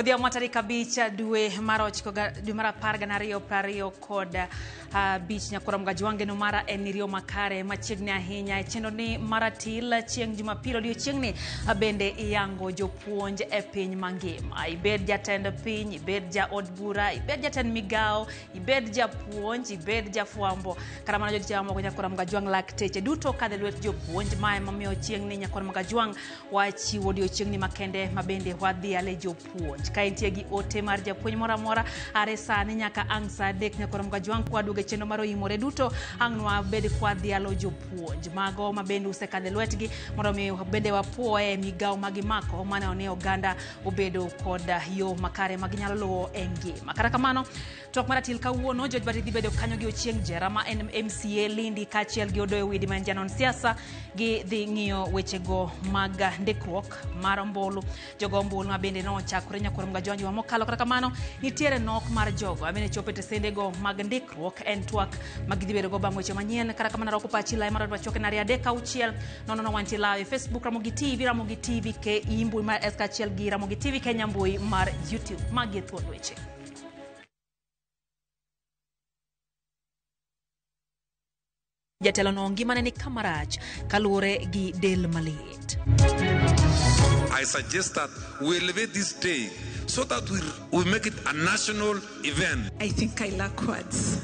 Odhiambo tarik abich dwe mar 10 kod bich nyakora mgajwange no mara enirio makare machiegni ahinya chendo ni maratil chieng Jumapil odiochiengni bende iyango jopuonj e piny mangima. Ibed jatend piny, ibed ja od bura, ibed jatend migao, ibed japuonj, ibed jafwambo. Kata mana jotijamo ko nyakora mgajwang lakteche duto kadhe lwet jopuonj mae mamiyo chiengni nyakora mgajwang wachiwo odiochiengni makende mabende wadhi ale jopuonj. Ka intie gi ote mar japuonj mora are sani nyaka ang sa 3 nyakora mgajwang kwaduge chendo maro imore duto ang'nwa bede kwadhi alo jopuonj mago mabende usekadhe lwetgi mondo mi bende wapuoe migao magimako mane one oganda obedo kod yo makare maginyalo luwo e ngima. Kata kamano tok maratil kawuono George Bati dhi bedo kanyo gi ochieng jera ma en MCA Lindi kachiel gi odoyo widi man janon siasa gi dhi ng'iyo wechego mag ndikruok mar ombulu jogo ombulu ma bende no chakore nyakora mgajwangi wa mokalo. Kata kamano nitiere nok mar jogo amene chopete sendego mag ndikruok en twak magidhi bedo go bang' weche manyien. Kata kamano roko pachi lai mar wachoke na riade kauchiel nono wanti live Facebook Ramogi TV ke imbui mar eskachiel gi Ramogi TV Kenya mbui mar YouTube magi thuon weche. Jatelo no ngimane ni kamarach kalure gi del malit. I suggest that we elevate this day so that we make it a national event. I think I lack words.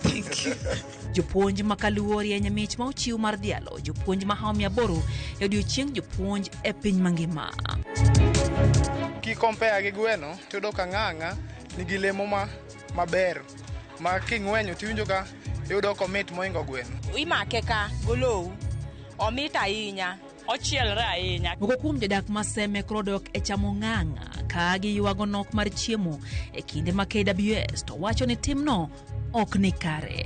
Thank you. Jopuonj makaluori nyamich ma ochiw mar dialo jopuonj ma haomia boro e odiochieng jopuonj e piny mangima. Ki compare gi gweno tiyudo ka ng'ang'a nigi lemo maber ma king'wenyo tiwinjo ka yudo komit moingo gweno. Imake ka golow omit ahinya ochielre ahinya. Moko kuom jodak maseme krodok e chamo ng'ang'a ka giywago nok mar chiemo e kinde ma KWS to wacho ni timno ok ni kare.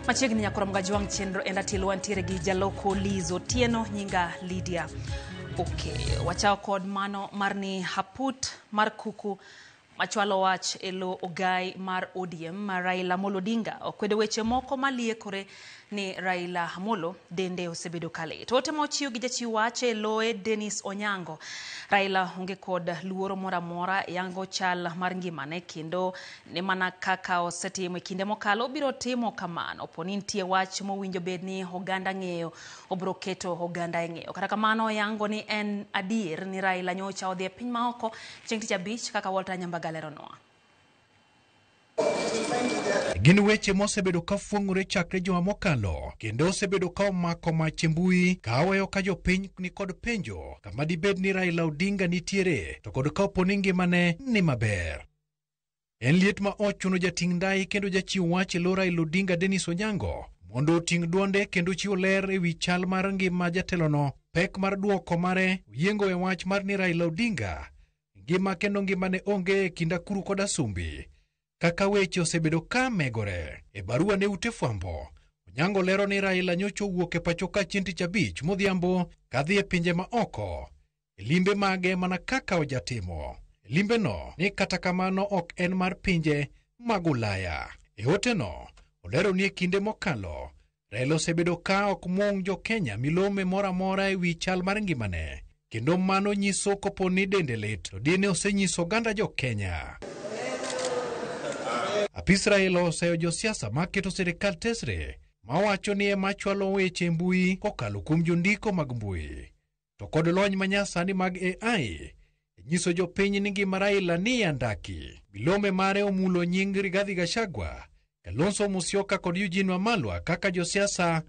Machiegni nyakora mgajwang chenro enda tilwa ntiere gi jaloko Lizo Tieno nyinga Lydia. Wachao kod mano marni haput mar kuku machwalo wach elo ogai mar ODM Raila Amolo Odinga okwedo weche moko maliekore ni Raila Amolo dende osebedo kale. Tote mochiw gi jachiw wach eloe Dennis Onyango. Raila onge kod luoro mora yango chal mar ngimane kendo ne mana kaka osetimo kinde mokalo biro timo kamano poni nitie wach mowinjo bedni oganda ng'eyo obro keto oganda ng'eyo. Kata kamano yango ni en adier ni Raila nyocha odhi e piny maoko chieng' tich abich kaka Walter Nyambagale ronoa. Gin weche mosebedo ka fuong'ore chakre juma mokalo kendo osebedo ka omako mach mbui ka aweyo ka jopiny ni kod penjo kama dibed ni Raila Odinga nitiere to kod ka oponi ngimane ni maber. En liet ma ochuno jating' ndai kendo jachiw wach lo Raila Odinga Dennis Onyango mondo oting' duonde kendo chiwo ler ewi chal mar ngima jatelono. Pek mar duoko mare yiengo e wach mar ni Raila Odinga ngima kendo ngimane onge e kinda kuru kod asumbi. Kaka weche osebedo ka megore e barua ne ute fwambo Onyango lero ni Raila nyocho wuok e pacho ka chieng' tich abich modhiambo kadhi e pinje ma oko e limbe mage mana kaka ojatimo. Limbe no ni kata kamano ok en mar pinje mag Ulaya. E ote no olero ni e kinde mokalo Raila osebedo ka ok mong' jo Kenya milome mora ewi chal mar ngimane kendo mano nyiso kopo ni dende lit to dine osenyiso ganda jo Kenya. Apis Raila oseyo josiasa maketo sirikal tesre mawacho ni ema chwalo weche mbui kokalo kuom jondiko mag mbui to kod lony manyasani mag AI nyiso jopiny ni ngima Raila ni andaki. Milome mare omulo nying Rigathi Gachagua, Kalonzo Musyoka kod Eugene Wamalwa kaka josiasa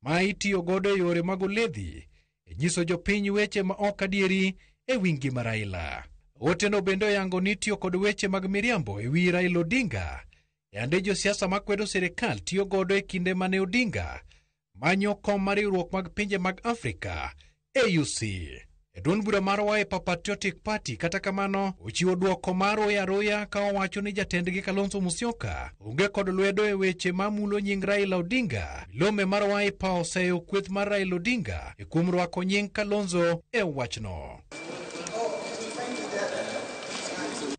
ma itiyo godo e yore mag oledhi nyiso jopiny weche ma ok adieri e wi ngima Raila. Oteno bendo yango ni tiyo kod weche mag miriambo e wi Raila Odinga ande josiasa makwedo sirikal tiyo godo e kinde mane Odinga manyo kom mar riwruok mag pinje mag Afrika AUC. E duond bura mar Wiper Patriotic Party kata kamano ochiwo duoko mar oyaroya ka owacho ni jatendgi Kalonzo Musyoka onge kod lwedo e weche mamulo nying Raila Odinga. Milome mar Wiper oseyo kweth mar Raila Odinga e kuom rwako nying Kalonzo e wachno.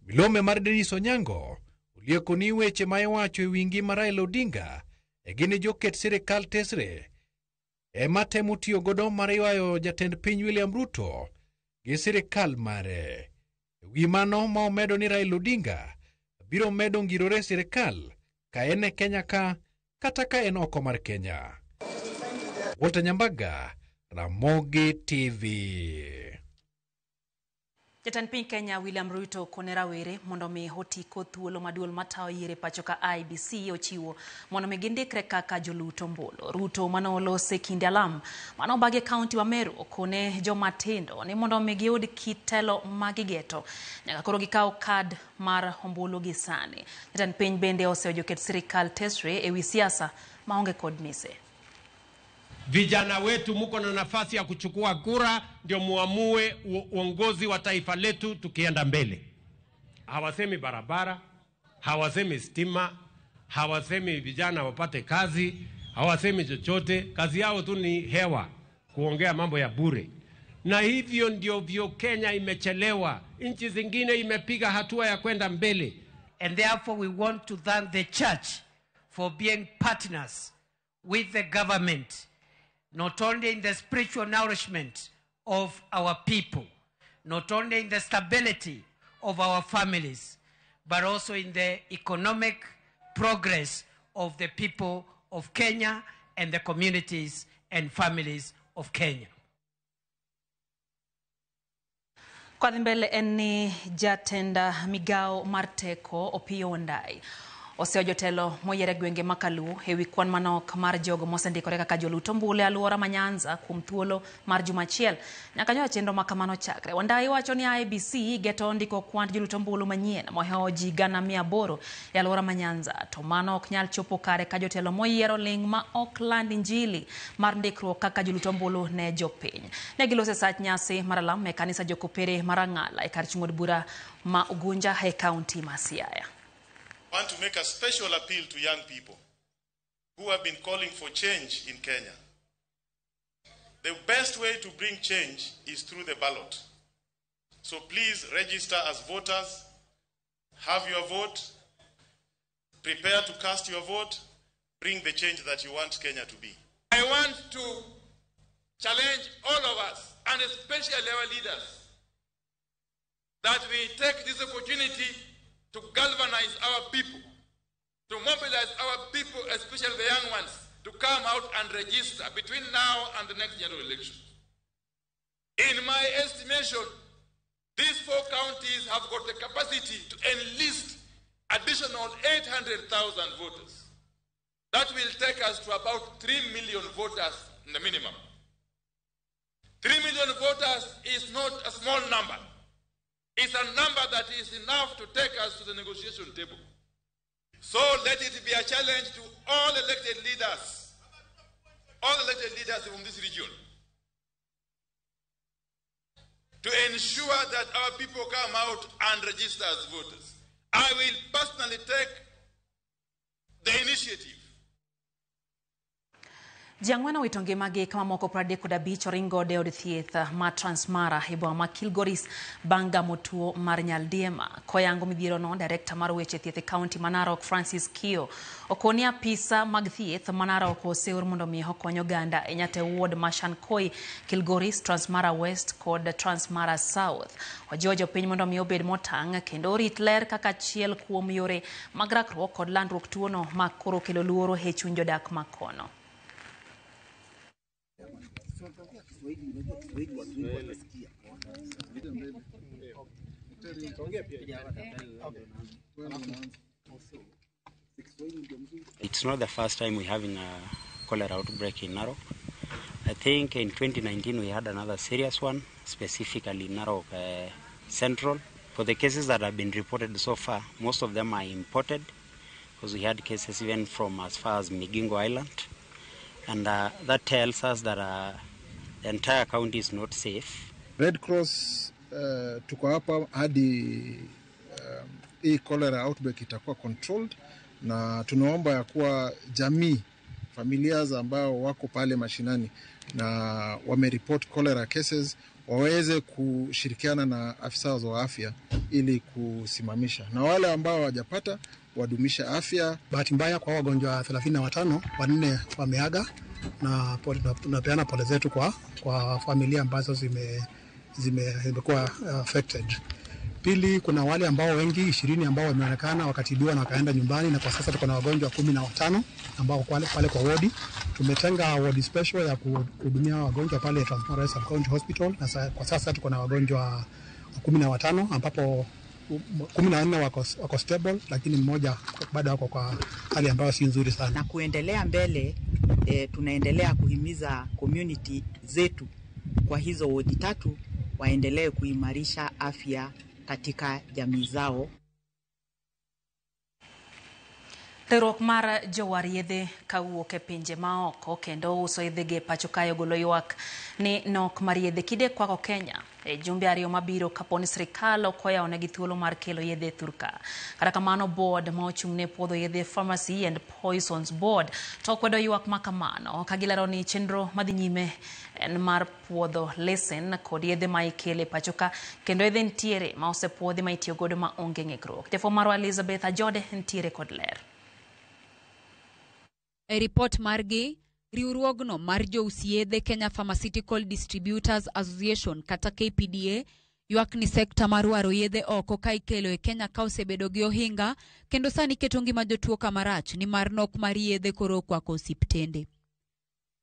Milome mar Dennis Onyango olieko ni weche ma iwacho e wingi mar Raila Odinga e gini joket sirikal tesre ema temo tiyo godo mar ywayo jatend piny William Ruto gi sirikal mare. Wi mano ma omedo ni Raila Odinga biro medo ngirore sirikal ka en e Kenya ka kata ka en oko mar Kenya. Walter Nyambaga, Ramogi TV. Jatend piny Kenya William Ruto konera were mondo mi hoti ko thuolo maduol matao yiere pacho ka IBC ochiwo mondo mi gindikre kaka joluto mbolo. Ruto mano olose kinde alam mano bage kaunti wa Meru kone jomatindo ni mondo mi giyud kitelo magigeto nyaka koro gikao kad mar ombulu gi sani. Jatend piny bende osejoket sirikal tesre ewi siasa maonge kod mise. Vijana wetu muko na nafasi ya kuchukua kura ndio muamue uongozi wa taifa letu tukienda mbele. Hawasemi barabara, hawasemi stima, hawasemi vijana wapate kazi, hawasemi chochote. Kazi yao tu ni hewa, kuongea mambo ya bure. Na hivyo ndio vyo Kenya imechelewa. Nchi zingine imepiga hatua ya kwenda mbele. And therefore we want to thank the church for being partners with the government, not only in the spiritual nourishment of our people, not only in the stability of our families, but also in the economic progress of the people of Kenya and the communities and families of Kenya. Kwa mbele eni jatenda migao marteko Opiyo Wandayi osejotelo moyere gwenge makalu ewi kwan manok mar jogo mosendikore kaka joluto mbule aluora manyanza kuom thuolo mar jumachiel nyaka nyo chenro makamano chakre. Wandayi wacho ni IBC geto ndiko kwand joluto mbulu manyien moheo ji 800 e aluora manyanza to mano ok nyal chopo kare ka jotelo moyiero ling ma ok land injili mar ndikruok kaka joluto mbulu ne jopiny. Ne gilose sach nyasi maralam e kanisa jokopere marangala e kar chung'od bura ma Ugunja e kaunti ma Siaya. I want to make a special appeal to young people who have been calling for change in Kenya. The best way to bring change is through the ballot. So please register as voters, have your vote, prepare to cast your vote, bring the change that you want Kenya to be. I want to challenge all of us, and especially our leaders, that we take this opportunity to galvanize our people, to mobilize our people, especially the young ones, to come out and register between now and the next general election. In my estimation, these 4 counties have got the capacity to enlist additional 800,000 voters. That will take us to about 3 million voters in the minimum. 3 million voters is not a small number. It's a number that is enough to take us to the negotiation table. So let it be a challenge to all elected leaders from this region, to ensure that our people come out and register as voters. I will personally take the initiative. Jangwana witonge mage kama moko 35 oringo de od thieth ma Transmara hebo ma Kilgoris banga motuo mar nyaldiema. Koyango midhiero no director mar weche thieth county Manarok Francis Kio okonia pisa mag thieth Manarok oseur mondo mi okonyo ganda e nyate ward Mashankoi, Kilgoris, Transmara West kod Transmara South. Ojojo piny mondo mi obed motang kendo rit ler kaka chiel kuom yore mag rakruok kod landruok tuono ma koro kelo luoro he chuny jodak makono. It's not the first time we're having a cholera outbreak in Narok. I think in 2019 we had another serious one, specifically in Narok Central. For the cases that have been reported so far, most of them are imported, because we had cases even from as far as Migingo Island. And that tells us that the entire county is not safe Red Cross tuko hapa hadi hii cholera outbreak itakuwa controlled, na tunaomba ya kuwa jamii, familia ambao wako pale mashinani na wamereport cholera cases waweze kushirikiana na afisa wa afya ili kusimamisha, na wale ambao hawajapata wadumisha afya. Bahati mbaya kwa wagonjwa 35, 4 wameaga, na tunapeana pole zetu kwa familia ambazo zimekuwa affected. Pili, kuna wale ambao wengi 20 ambao wameonekana wakatibiwa na wakaenda nyumbani, na kwa sasa tuko na wagonjwa 15 ambao pale kwa wodi. Tumetenga wodi special ya kuhudumia wagonjwa pale Transmara Sub County Hospital, na kwa sasa tuko na wagonjwa 15 ambapo 14 wako stable, lakini mmoja bado wako kwa hali ambayo si nzuri sana. Na kuendelea mbele, tunaendelea kuhimiza community zetu kwa hizo wodi 3 waendelee kuimarisha afya katika jamii zao. Riwruok mar jowar yedhe kawuok e pinje maoko kendo uso yedhege pacho kae ogolo ywak ni nok mar yedhe kide kwako Kenya e jumbe 2 mabiro kaponi sirkal okoyaonegi thuolo mar kelo yedhe thurka. Kata kamano, board ma ochung'ne puodho yedhe Pharmacy and Poisons Board to kwedo ywak ma kamano ka gilero ni chenro madhi nyime en mar puodho lesen kod yedhe ma ikele pacho ka, kendo yedhe ntiere ma osepuodhi ma itiyo godo ma onge ng'ikruok. Tefo marwa Elizabeth Ajode ntiere kod ler. E report margi, riwruogno mar jousiedhe Kenya Pharmaceutical Distributors Association kata KPDA ywak ni sekta mar waro yedhe oko ka ikelo e Kenya ka osebedo gi ohinga, kendo sani keto ngima jotuo kamarach ni mar nok mar yedhe koro kwako osiptende.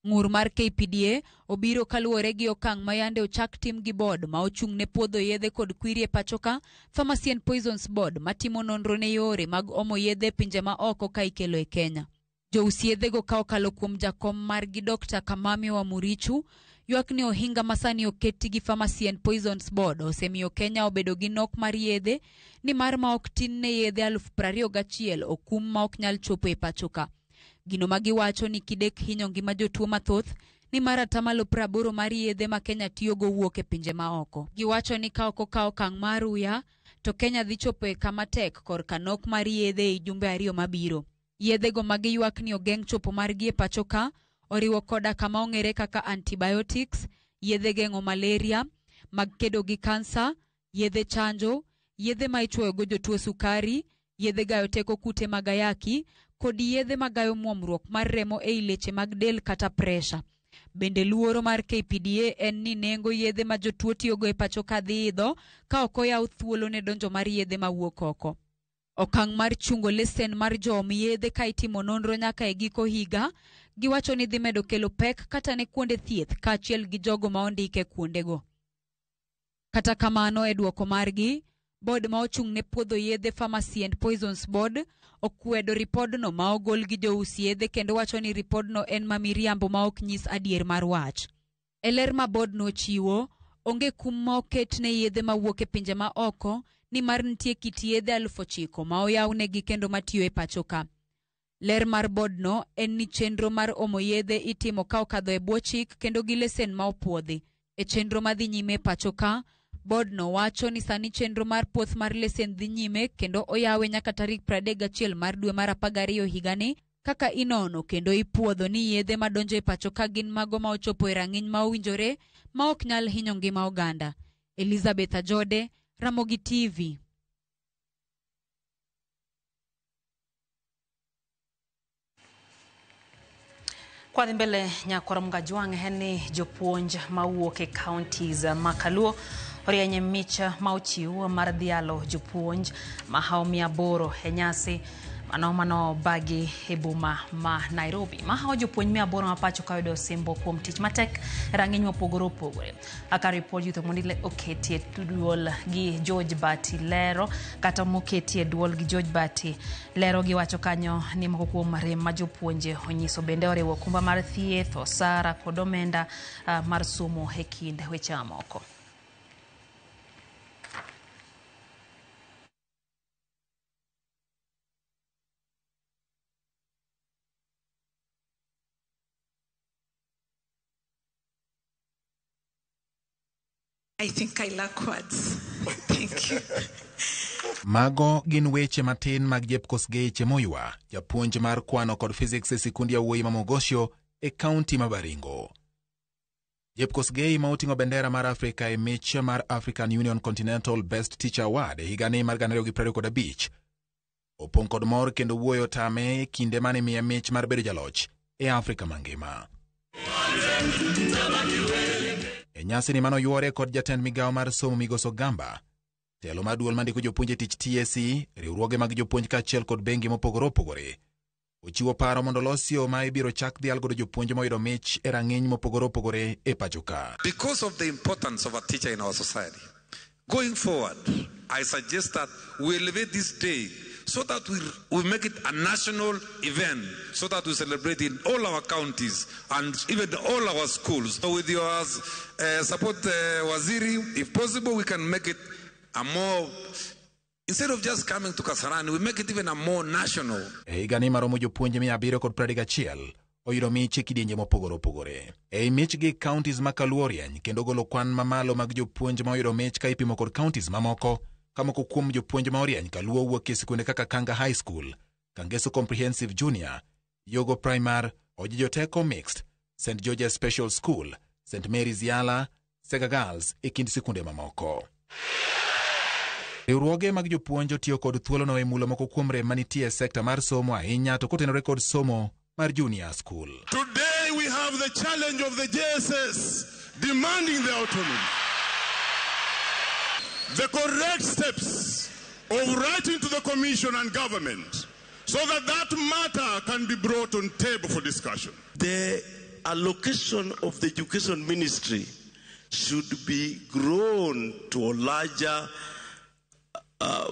Ng'ur mar KPDA obiro kaluwore gi okang' ma yande ochak tim gi board ma ochung'ne puodho yedhe kod kwiri e pachoka, Pharmacy and Poisons Board matimo nonro ne yore mag omo yedhe pinje ma oko ka ikelo e Kenya. Jousiedhe go ka okalo kuom jakom margi Dr. Kamami wa Murichu, ywak ni ohinga masani oketi gi Pharmacy and Poisons Board osemiyo Kenya obedo gi nok mar yedhe ni mar ma ok tin ne yedhe 21,000 okum ma ok nyal chopo e pachoka. Gino magiwacho ni kidek hinyo ngima jotuo mathoth ni mar 80% mar yedhe ma Kenya tiyogo wuok e pinje ma oko. Giwacho ni ka okawo okang' mar uya to Kenya dhi chopo e kama tek korka nok mar yedhe e jumbe 2 mabiro. Yedhe go magi ywak ni ogeng' chopo margi e pachoka oriwo koda kama ong'ere kaka antibiotics, yedhe geng'o malaria, mag kedo gi kansa, yedhe chanjo, yedhe ma ichwoyo go jotuo sukari, yedhe gayo teko kute mag ayaki, kod yedhe magayo muomruok mar remo e leche mag del kata pressure. Bende luoro mar KPDA en ni nengo yedhe ma jotuo tiyogo e pachoka dhi idho ka ok oyaw thuolo ne donjo mar yedhe mawuok oko. Okang' mar chungo lesen mar joom yedhe ka itimo nonro nyaka e giko higa, giwacho ni dhi medo kelo pek kata ne kuonde thieth kaachiel gi jogo ma ondike kuondego. Kata kamano, e duoko margi, board ma ochung'ne puodho yedhe Pharmacy and Poisons Board okwedo ripodno ma ogol gi jous yedhe kendo wacho ni ripodno en mamiriambo ma ok nyis adier mar wach. E ler ma board no chiwo, onge kum ma oket ne yedhe ma wuok e pinje ma oko ni mar nitie kit yedhe 9,000 ma oyawnegi kendo matiyo e pachoka. Ler mar board no en ni chenro mar omo yedhe itimo ka okadho e bwo chik kendo gi lesen ma opuodhi. E chenro madhi nyime pachoka, board no wacho ni sani chenro mar puoth mar lesen dhi nyime kendo oyawe nyaka tarik 31 mar dwe mar 12 higani, kaka inono kendo ipuodho ni yedhe madonjo e pachoka gin mago ma ochopo e rang'iny ma owinjore ma ok nyal hinyo ngima oganda. Elizabeth Ajode, Ramogi TV. Kwa mbele Nyakorom Gajwang' en ni jopuonj mawuok e counties ma Kaluo orienye micha ma ochiw mar dhialo jopuonj ma 800 e nyasi mano bagi e boma ma Nairobi. Ma jopuonj 800 ma pacho ka yudo simbo kuom tich matek rang'iny mopogore opogore. Aka report yuto mondile oketie duol gi George Bati lero kata moketie duol gi George Bati lero gi wacho kanyo ni moko kuom rem ma jopuonje onyiso bende oriwo kumba mar thieth, osara kod omenda mar somo e kind weche moko. I think I lack words. Thank you. Mago gin weche matin mag Jeb Kosgei Chemoywa, japuonj mar kwano kod physics e sikundi ya Wuoyi ma Mogosho e kaunti ma Baringo. Jeb Kosgei ma oting'o bendera mar Afrika e mich mar African Union Continental Best Teacher Award e higani mar 2025 opong' kod mor kendo wuoyo tame e kinde mane miye mich mar bedo jaloch e Afrika mangima. E nyasi ni mano yuore kod jatend migawo mar somo Migoso Gamba, telo maduol mandiko jopuonje tich TSC, riwruoge mag jopuonj kaachiel kod bengi mopogore opogore ochiwo paro mondo losio ma ibiro chak dhial godo jopuonje moyudo mich e rang'iny mopogore opogore e pacho ka. Because of the importance of a teacher in our society, going forward, I suggest that we elevate this day so that we make it a national event, so that we celebrate in all our counties and even all our schools. So with your support, Waziri, if possible, we can make it a more, instead of just coming to Kasarani, we make it even a more national. E higani maromo jopuonje 731 oyudo mich e kidienje mopogore opogore. E mich gi counties ma Kaluo rieny kendo golo kwan mamalo mag jopuonje ma oyudo mich ka ipimo kod counties mamoko. Kamoko kuom jopuonje ma orieny Kaluo wuok e sikunde kaka Kanga High School, Kangeso Comprehensive Junior, Yogo Primar, Ojijoteko Mixed, St. George's Special School, St. Mary's Yala, Sega Girls e kind sikunde mamoko. Riwruoge mag jopuonjo tiyo kod thuolono e mulo moko kuom rem manitie e sekta mar somo ahinya to kotenore kod somo mar junior school. Today we have the challenge of the JSS demanding the autonomy. The correct steps of writing to the commission and government so that that matter can be brought on table for discussion. The allocation of the education ministry should be grown to a larger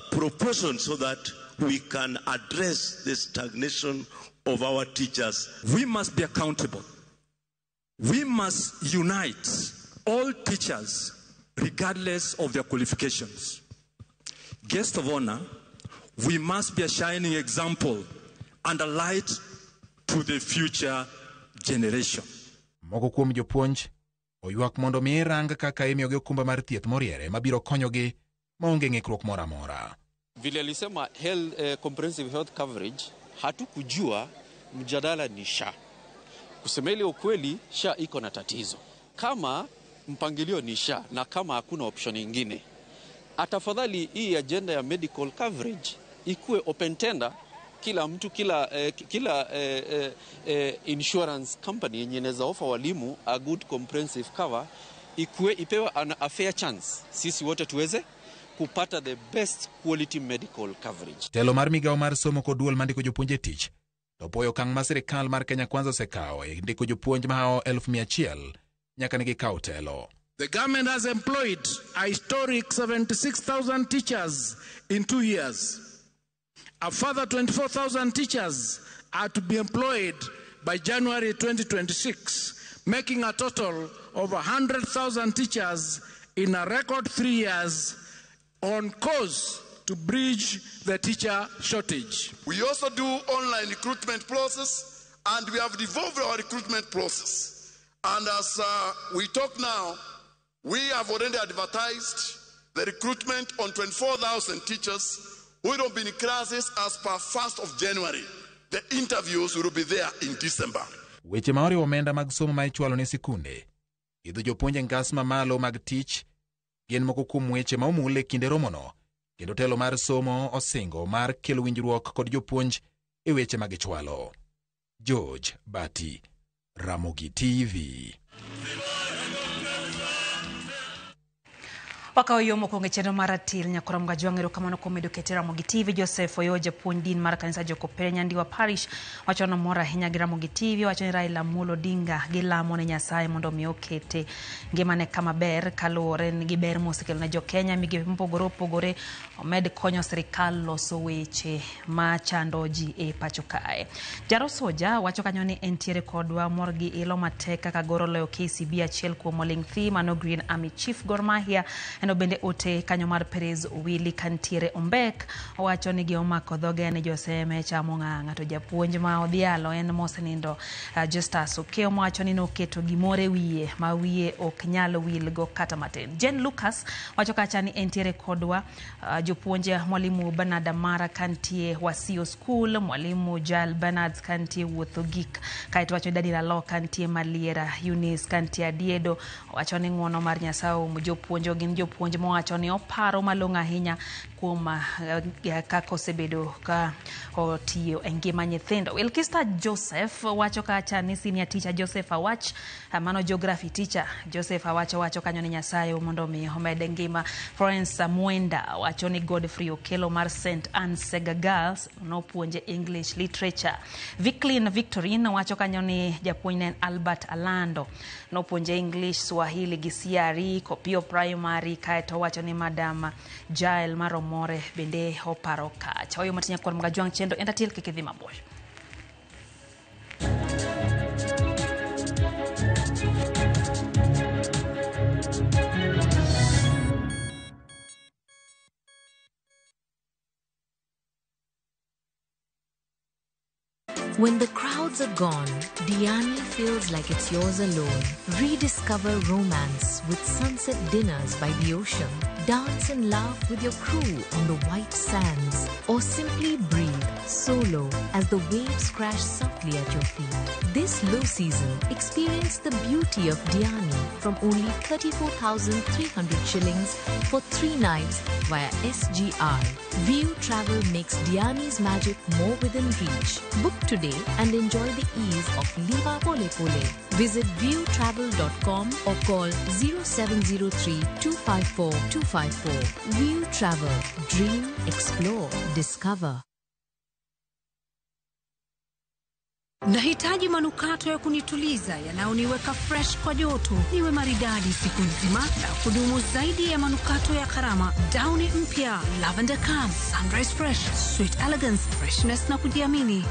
proportion so that we can address the stagnation of our teachers. We must be accountable. We must unite all teachers regardless of their qualifications. Guest of honor, we must be a shining example and a light to the future generation. Moko kuom jopuonj oywak mondo mi rang kaka imiyogi okumba mar thieth moriere mabiro konyogi maonge ng'ikruok mora mora. Vile alisema comprehensive health coverage, hatukujua mjadala ni SHA. Kusema ile ukweli, SHA iko na tatizo. Kama mpangilio ni SHA na kama hakuna option nyingine, atafadhali hii agenda ya medical coverage ikuwe open tender. Kila mtu, kila insurance company yenye inaweza offer walimu a good comprehensive cover ipewe a fair chance. Sisi wote tuweze kupata the best quality medical coverage. Telo mar migawo mar somo kod duol mandiko jopuonje tich to poyo kang' ma sirikal mar Kenya Kwanza osekawo e ndiko jopuonj mahao 1,100 nyaka ne gikaw telo. The government has employed a historic 76,000 teachers in 2 years. A further 24,000 teachers are to be employed by January 2026, making a total of 100,000 teachers in a record 3 years on course to bridge the teacher shortage. We also do online recruitment process, and we have devolved our recruitment process. And as we talk now, we have already advertised the recruitment on 24,000 teachers who will be in classes as per 1st of January. The interviews will be there in December. Weche maori omenda mag somo ma ichwalo ne sikunde idho jopuonje ngas mamalo mag tich gin moko kuom weche ma omule kinde romono, kendo telo mar somo osingo mar kelo winjruok kod jopuonj e weche mag ichwalo. George Bati, Ramogi TV. Wakaoyomo konge chendo maratil nyakoram gajwangero kamano komedo ketera Ramogi TV. Joseph Oyoje puonj din mar kanisa Jokopere Nyandiwa Parish wachono mora hinya gi Ramogi TV wachoni Raila Amolo Odinga gi lamo ne Nyasaye mondo mi okete ngimane kama ber kaluwore gi ber mosekelo ne Jo-Kenya. Migepe mopogore opogore omed konyo sirikal loso weche ma chando ji e pacho kae. Jaro Soja wacho kanyo ni entiere kodwa mor gi ilo matek kaka goro loyo KCB achiel kuom oling thi mano Green Army Chief Gor Mahia eno bende ote kanyo mar Perez Owili kantiere Ombek owacho ni giomako dhoge ne Jose Mecha Mong'ang'a to japuonj ma odhialo en mosenindo Justus Okeo wacho ni noketo gimore wiye ma wiye ok nyalo wilgo kata matin. Jen Lucas wacho kacha ni entiere kodwa jopuonje mwalimu Bernard Amara kantie Wasio School, mwalimu Jal Bernard kantie Wuotho Gik, kaito wacho Dani Ralo kantie Maliera, Eunice kantie Adiedo wacho ni ng'wono mar Nyasaye jopuonjo gin jopuonje mowacho ni oparo malong'o ahinya kuom kaka osebedo ka otiyo e ngima nyithindo. Wilkista Joseph wacho kacha ni senior teacher Joseph Awach mano geography teacher Joseph Awach wacho kanyo ni Nyasaye mondo mi omede ngima. Florence Mwenda wacho ni Godfrey Okelo mar St. Anne Sega Girls no puonje English literature. Vicklin Victorine wacho kanyo ni japuonj Albert Alando no puonje English, Swahili gi CRE Kopio Primary, kaito wacho ni Madam Jael Maromore bende oparo kacha. Oyo matinya kwa Mgajwang Chendo entatil kikidhi mabor. When the crowds are gone, Diani feels like it's yours alone. Rediscover romance with sunset dinners by the ocean. Dance and laugh with your crew on the white sands. Or simply breathe solo as the waves crash softly at your feet. This low season, experience the beauty of Diani from only 34,300 shillings for 3 nights via SGR. View Travel makes Diani's magic more within reach. Book today and enjoy the ease of Liva Pole Pole. Visit viewtravel.com or call 0703 254 254. View Travel. Dream, explore, discover. Nahitaji manukato ya kunituliza yanayoniweka fresh kwa joto, niwe maridadi siku nzima na kudumu zaidi ya manukato ya gharama. Downy mpya, Lavender Calm, Sunrise Fresh, Sweet Elegance, freshness na kujiamini.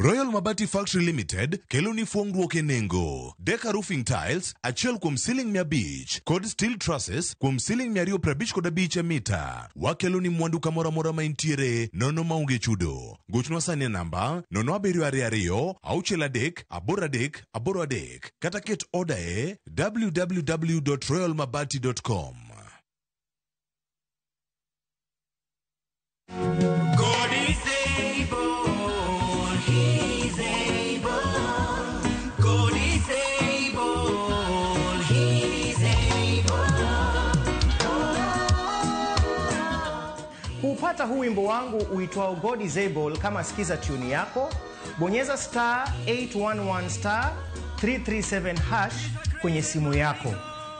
Royal Mabati Factory Limited kelo ni fuongruok e nengo. Deca Roofing Tiles achiel kuom ceiling 100 kod steel trusses kuom ceiling 255 mita. Wakelo ni mwandu kamora mora ma intiere nono maonge chudo. Gochno sani namba 0722 auchiel 3 kata ket order e www.royalmabati.com. God is able. He's able. God is able. He's able. Kupata huu wimbo wangu uitwao God is able, kama sikiza tune yako, bonyeza *811 *337# kwenye simu yako.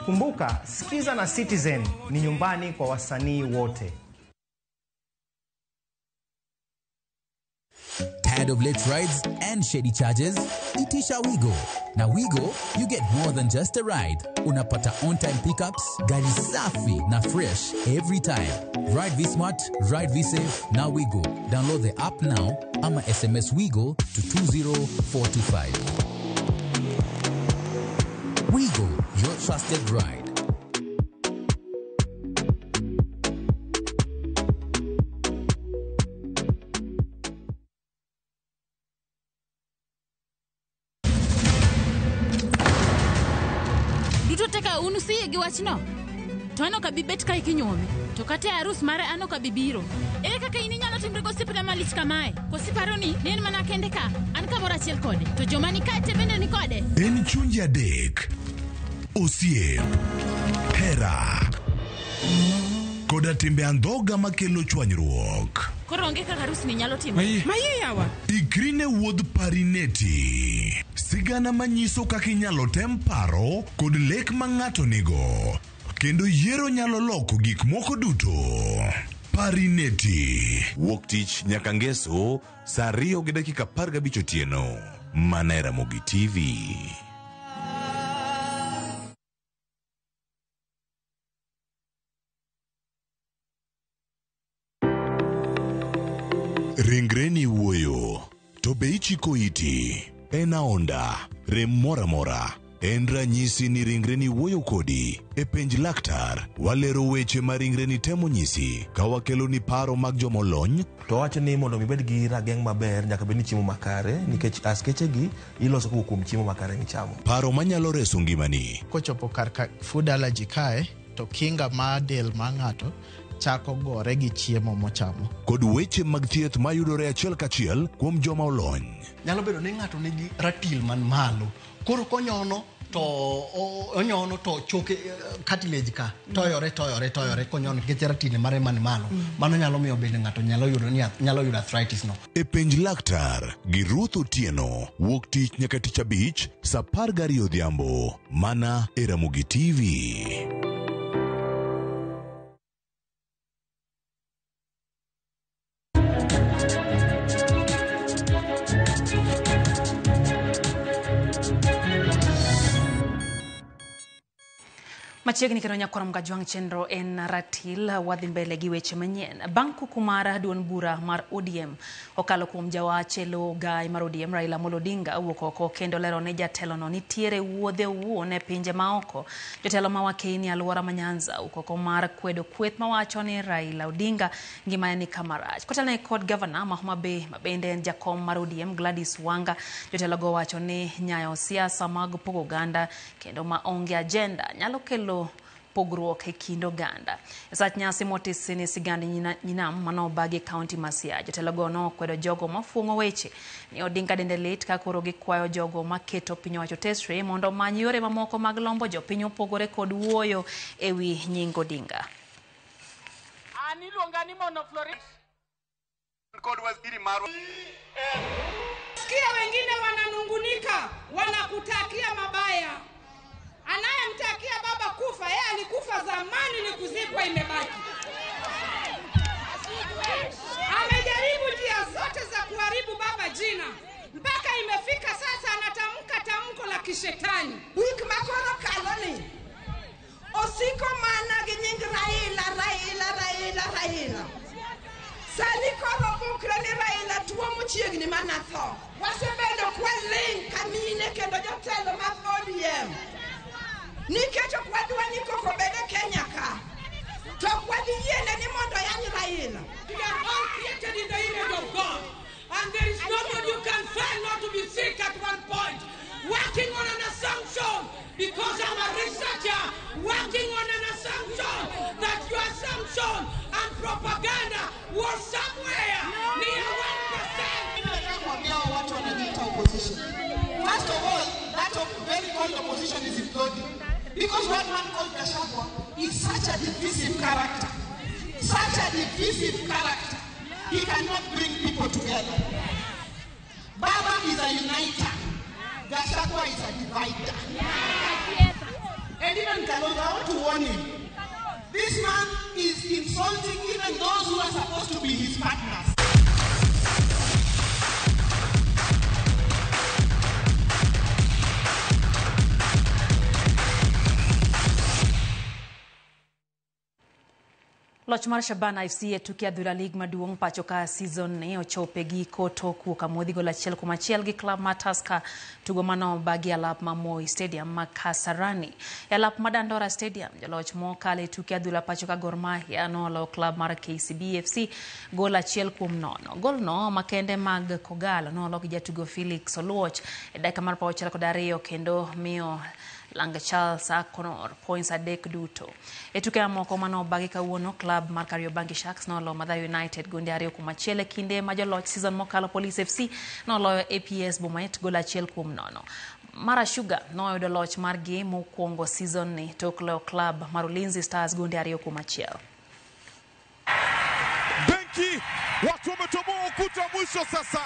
Kumbuka, sikiza na Citizen ni nyumbani kwa wasanii wote. Tired of late rides and shady charges? Itisha Wigo. Na Wigo, you get more than just a ride. Unapata on-time pickups, gari safi na fresh every time. Ride V-Smart, ride V-Safe, na Wigo. Download the app now, ama SMS Wigo to 20425. Wigo, your trusted ride. Teka unusiye giwachno. Tono kabibet kai kinyome. Tokate arus mare ano kabibiro. Ere kaka ininyalo timre gosipe na malich kamae. Kosiparo ni nen mana kende ka. An kabora chiel kode. To jomani kate bende ni kode. En chunja dek. Osie. Hera. Koda timbe andhoga makelo chwanyruok. Koronge kaka arus ni nyalo timo. Maye yawa. Ikrine wuodh parineti. Sigana manyiso kaka inyalo tem paro kod lek ma ng'ato nigo. Kendo yiero nyalo loko gik moko duto. Parineti. Wuok tich nyaka ngeso, saa 2:15 otieno. Mana Ramogi TV. Ringreni wuoyo, to be ichiko iti. Ena onda, rem mora mora, en ranyisi ni ringre ni wuoyo kodi. E penj laktar, walero weche ma ringre ni temo nyisi, ka wakelo ni paro mag jomolony. To wacho ni mondo mibed gi rageng' maber nyaka bed ni chiemo makare, nikech askeche gi iloso kuom chiemo makare michamo. Paro manyalo reso ngimani. Kochopo kar food allergy kae, to kinga ma del ma ng'ato chako gore gi chiemo mochamo. Kod weche mag thieth mayudore achiel kachiel kuom joma olony. Nyalo bedo ni ng'ato nigi ratil man malo. Koro konyono to onyono to choke cartilage ka toyore konyono nikech ratil mare man malo. Mano nyalo miyo bende ng'ato nyalo yudo arthritis no. E penj laktar gi Ruth Otieno, wuok tich nyaka tich abich, saa 12 odhiambo, mana e Ramogi TV. Machiegni kendo nyakoro mgajwang' chenro en ratil wadhi mbele gi weche manyien. Bang' kuku mar duond bura mar ODM okalo kuom jawachelo gai mar ODM Raila Amolo Odinga wuok oko kendo lero ne jatelo no nitiere wuodhe wuon e pinje maoko. Jotelo ma wakeni alwora ma Nyanza oko mar kwedo kweth mawacho ni Raila Odinga ngima ni kamarach. Kotene kod governor ma Homa Bay mabende en jakom mar ODM Gladys Wanga, jotelo go wacho ni nyayo siasa mag pogo ganda kendo ma onge agenda nyalo kelo pogruok e kind oganda. Sach nyasi motis ni sigand nyinam mano bagi county Masia. Jotelo go no kwedo jogo mafuongo weche ni Odinga dende lit ka koro gikwayo jogo maketo piny owacho tesre mondo many yore mamoko mag lombo jopiny opogore kod wuoyo ewi nying Odinga. Ani luonga ni Mono Floris kod waziri maro. Sikia wengine wananungunika, wanakutakia mabaya. Anayemtakia baba kufa, yeye alikufa zamani, ni kuzikwa imebaki. Amejaribu njia zote za kuharibu baba jina, mpaka imefika sasa anatamka tamko la kishetani. Wiki makoro kaloni. Osiko mana ginying Raila. Sani koro bukre ni Raila tuo muchiegni mana tho. Wasebedo kwa ling kamine kendo jotelo mag ODM. Nikecho kwadwa ni koko bede Kenya ka. To kwadi yene ni mondo yani Raila. We are all created in the image of God. And there is nobody you can find not to be sick at one point. Working on an assumption, because I'm a researcher, working on an assumption that your assumption and propaganda was somewhere near 1%. First of all, that very called opposition is imploding. Because what one called Gachagua is such a divisive character. He cannot bring people together. Baba is a uniter. Gachagua is a divider. And even Kalonzo, I want to warn him. This man is insulting even those who are supposed to be his partners. Loch mar Shabana FC tuki adhula lig maduong' pacho ka season ne ochope giko tok ka modhi gol achiel kuom achiel gi club ma Tusker tugo mano bagi alap ma Moi Stadium ma Kasarani. Alap ma Dandora Stadium joloch mokale tuki adhula pacho ka Gor Mahia nolo club mar KCB FC gol achiel kuom nono. Gol no makende mag Kogalo nolo gi jatugo Felix Oluoch e dakika mar 92 kendo miyo Langa Charles Akonor points adek duto. Etuke moko mano bagi kawuono club mar Kariobangi Sharks nolo Mathare United gonde ariyo kuom achiel kinde ma joloch season mokalo Police FC nolo APS Bomet gol achiel kuom nono. Mara Sugar noyudo loch mar gi mokwongo season ni tok lo club mar Ulinzi Stars gonde ariyo kuom achiel. Benki watu wametoboa ukuta mwisho sasa.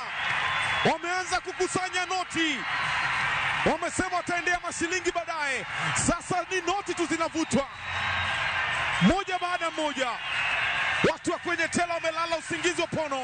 Wameanza kukusanya noti. Wamesema wataendea mashilingi baadaye. Sasa ni noti tu zinavutwa moja baada moja. Watu wa kwenye tela wamelala usingizi wa pono,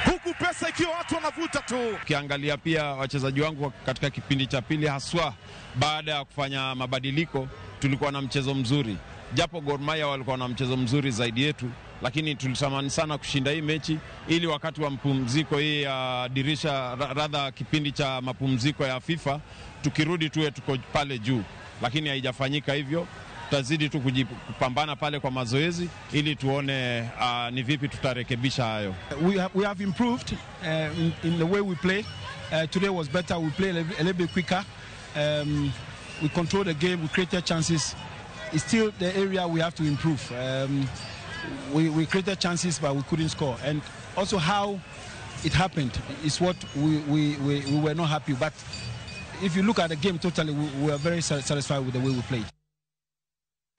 huku pesa ikiwa watu wanavuta tu. Ukiangalia pia wachezaji wangu katika kipindi cha pili, haswa baada ya kufanya mabadiliko, tulikuwa na mchezo mzuri. Japo Gor Mahia walikuwa na mchezo mzuri zaidi yetu, lakini tulitamani sana kushinda hii mechi ili wakati wa mapumziko hii ya dirisha radha kipindi cha mapumziko ya FIFA tukirudi tuwe tuko pale juu, lakini haijafanyika hivyo. Tutazidi tu kupambana pale kwa mazoezi ili tuone ni vipi tutarekebisha hayo. We have improved in the way we play. Today was better. We play a little bit quicker. We control the game. We created chances. It's still the area we have to improve. We created chances, but we couldn't score. And also how it happened is what we were not happy. But if you look at the game totally, we are very satisfied with the way we played.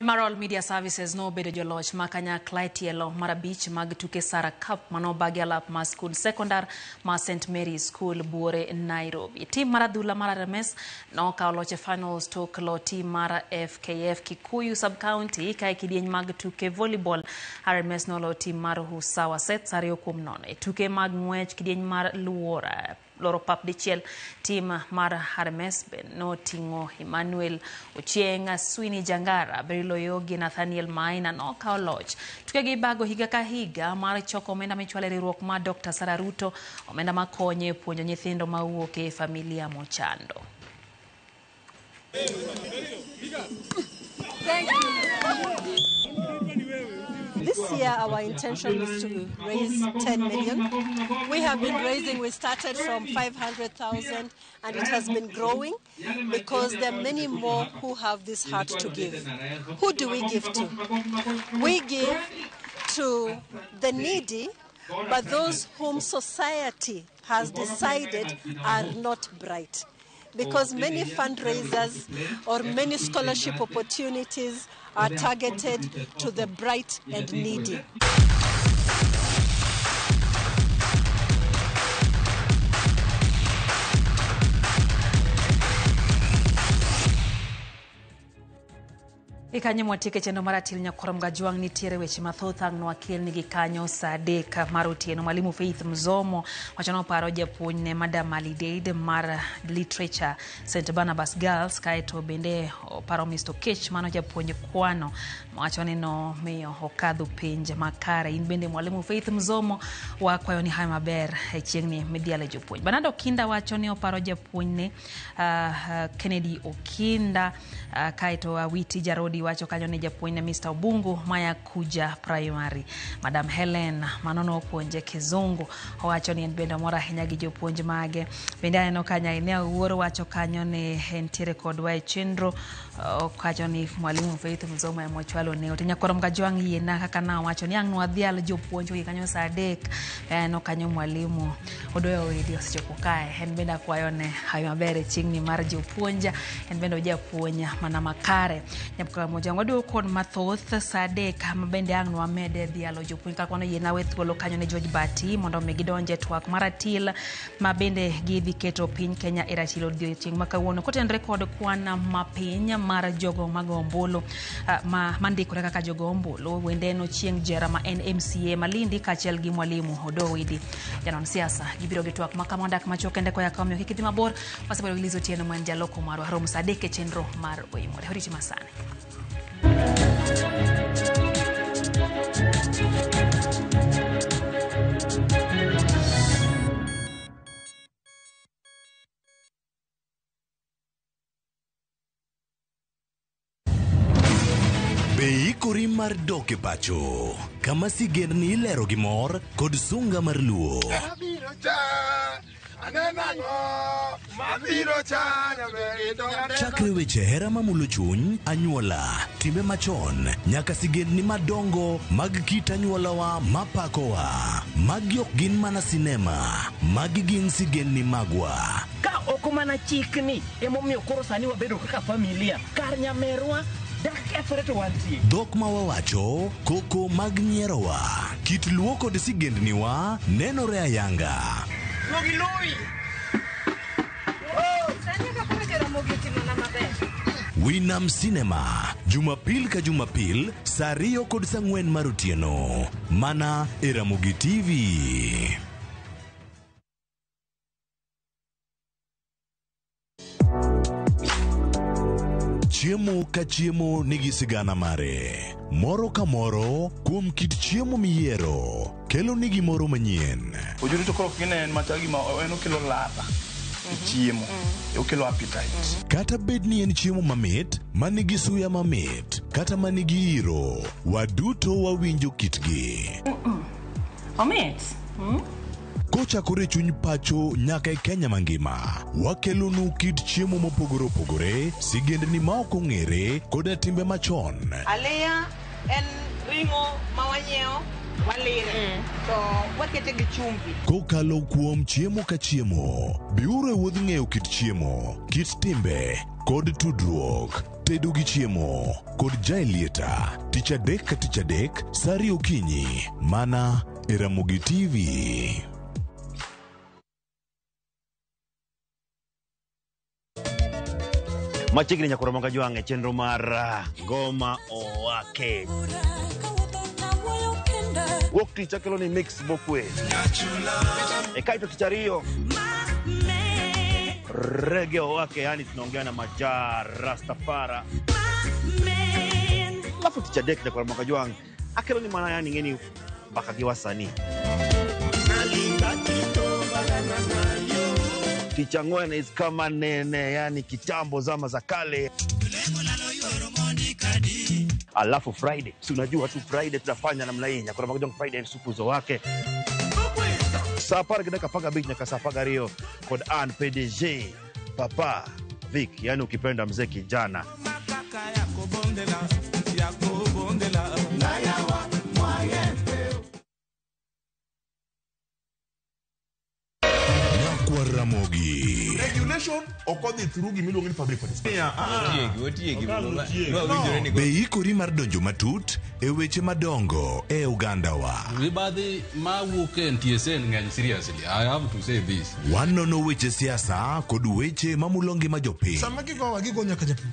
Marol Media Services no bedo joloch makanya Clytielo marabich mag tuke Sara Cup mano bagialap ma school secondar ma St Mary's School Buore Nairobi. Team maradula mararemes no ka loche finals to klo team mara FKF Kikuyu sub county kai kidieny mag tuke volleyball Arames no lo team mar Husawa set sario kum none. Tuke mag ngwech kidieny mar Luora loro pap dichiel team mar Hermes ben no tingo Emmanuel Ochieng, Sweeney Jangara, Berilo Yogi, Nathaniel Maina no kao loch. Tukegi bago higa ka higa mar choko omenda michwale riwruok ma Dr. Sara Ruto omenda makonye puonjo nyithindo mawuok e familia mochando. Thank you. This year our intention is to raise 10 million. We have been raising, we started from 500,000 and it has been growing because there are many more who have this heart to give. Who do we give to? We give to the needy, but those whom society has decided are not bright. Because many fundraisers or many scholarship opportunities are targeted to the bright and needy. Ikanyo mwatike chendo maratil nyakorom gajuang ni tiere weche mathothang no akel nigi kanyo saa 3 mar otieno. Mwalimu Faith Mzomo wachano paro japuonj ne Madam Alideid mar Literature St Barnabas Girls kaeto bende paro Mr. Kech mano japuonj kwano wachone no miyo okadho penj makare. In bende mwalimu Faith Mzomo wakwayo ni hai maber chiengni mediale jopuonj. Banado Kinda wachone oparo japuonj ne Kennedy Okinda kaeto Awiti Jarodi wacho kanyo ne japuonj ne Mr. Obungu maya kuja primary. Madam Helen manono puonje kizungu wacho ni bende mora hinya gi jopuonj mage. Bende aneno kanya eneo uoro wacho kanyo ne entiere kodwa e chenro kacho ni mwalimu Faith Mzomo ya mochwalo ne otenya korom gajuang yena kaka na wacho ni ang'no adhial jopuonj wi kanyo saa 3 no kanyo mwalimu odoyo video sechokukae en bende kwayo ne hayo mabere chingni mar jopuonja en bende japuonja mana makare nyapka moja ng'ado kon mathoth saa 3 mabende ang'no amede dhialo jopuonj ka kono yena wethuolo kanyo ne George Bati mondo megidonje twak maratil mabende gidhi keto piny Kenya eratilo odiochieng' makawuono kotenre kod kwan mapiny mar jogo magombolo mandikore kaka jogo ombolo wende no chieng' jera ma NMCA Malindi kachiel gi mwalimu Odowidi janon siasa gibiro gi twak makamondak machokende koya kamyo kikidhi mabor pasebero Lizo Tieno man jaloko marwa rom saa 3 chenro mar Oimore horiti masane. Beikori mar doke pacho kama sigendni ilero gi mor kod sunga mar luo. Chakre weche hera mamulo chuny, anyuola, timbe machon, nyaka sigendni madongo mag kit anyuolawa mapakowa. Magi ok gin mana sinema, magi gin sigendni magwa. Ka ok mana chikni emomiyo koro sani wabedo kaka familia kar nyamerwa Dhok ma wawacho, koko mag nyierowa, kit luo kod sigendniwa nenore ayanga. Winam Cinema, Jumapil ka Jumapil, saa 2 kod saa 4 mar otieno, mana e Ramogi TV. Chiemo ka chiemo nigi sigana mare. Moro ka moro kuom kit chiemo miyiero kelo nigi moro manyien. Ojuri to koro kine machagi ma eno kelo ladha. Chiemo. Okelo appetite. Kata bed ni en chiemo mamit, manigi suya mamit, kata manigi iro, waduto wawinjo kitgi. Omit. Kochakore chuny pacho nyaka e Kenya mangima, wakelonu kit chiemo mopogore opogore, sigendni ma ok ong'ere koda timbe machon. Aleya en ringo mawanyeo walire to wakete gi chumbi. Kokalo kuom chiemo ka chiemo, biuru e wuodh ng'eyo kit chiemo, kit timbe kod tudruok. Tedo gi chiemo kod Jaelieta, tich adek ka tich adek, sari okinyi, mana e Ramogi TV. Machiegni nyakoro Monga Jwang' e chenro mar Ngoma Owake. Wuok tich akelo ni mix bokwe. E kaito tich ariyo Reggae Owake, yani tunaongea na Majar Rastafara. Alafu tich adek nyakoro Monga Jwang' akelo ni mana yani ngeni mpaka giwasani. Tich ang'wen is kama nene, yani kitambo zama za kale. Alafu Friday, si unajua tu Friday tunafanya namna hii, nyakora Monga Jwang' Friday supu zo wake. Sapara kidaka paga beach nyaka sapaga Rio kod Ann PDG Papa Vic, yani ukipenda mzee kijana. Ramogi. Regulation okodhi through gimiluongo ni public participation. Be ikori mar donjo matut e weche madongo e Uganda wa. Ribadhi ma wuok e TSN ng'eny seriously. I have to say this. Wanono weche siasa kod weche mamulongi ma jopiny. Sama gigo nyaka japur.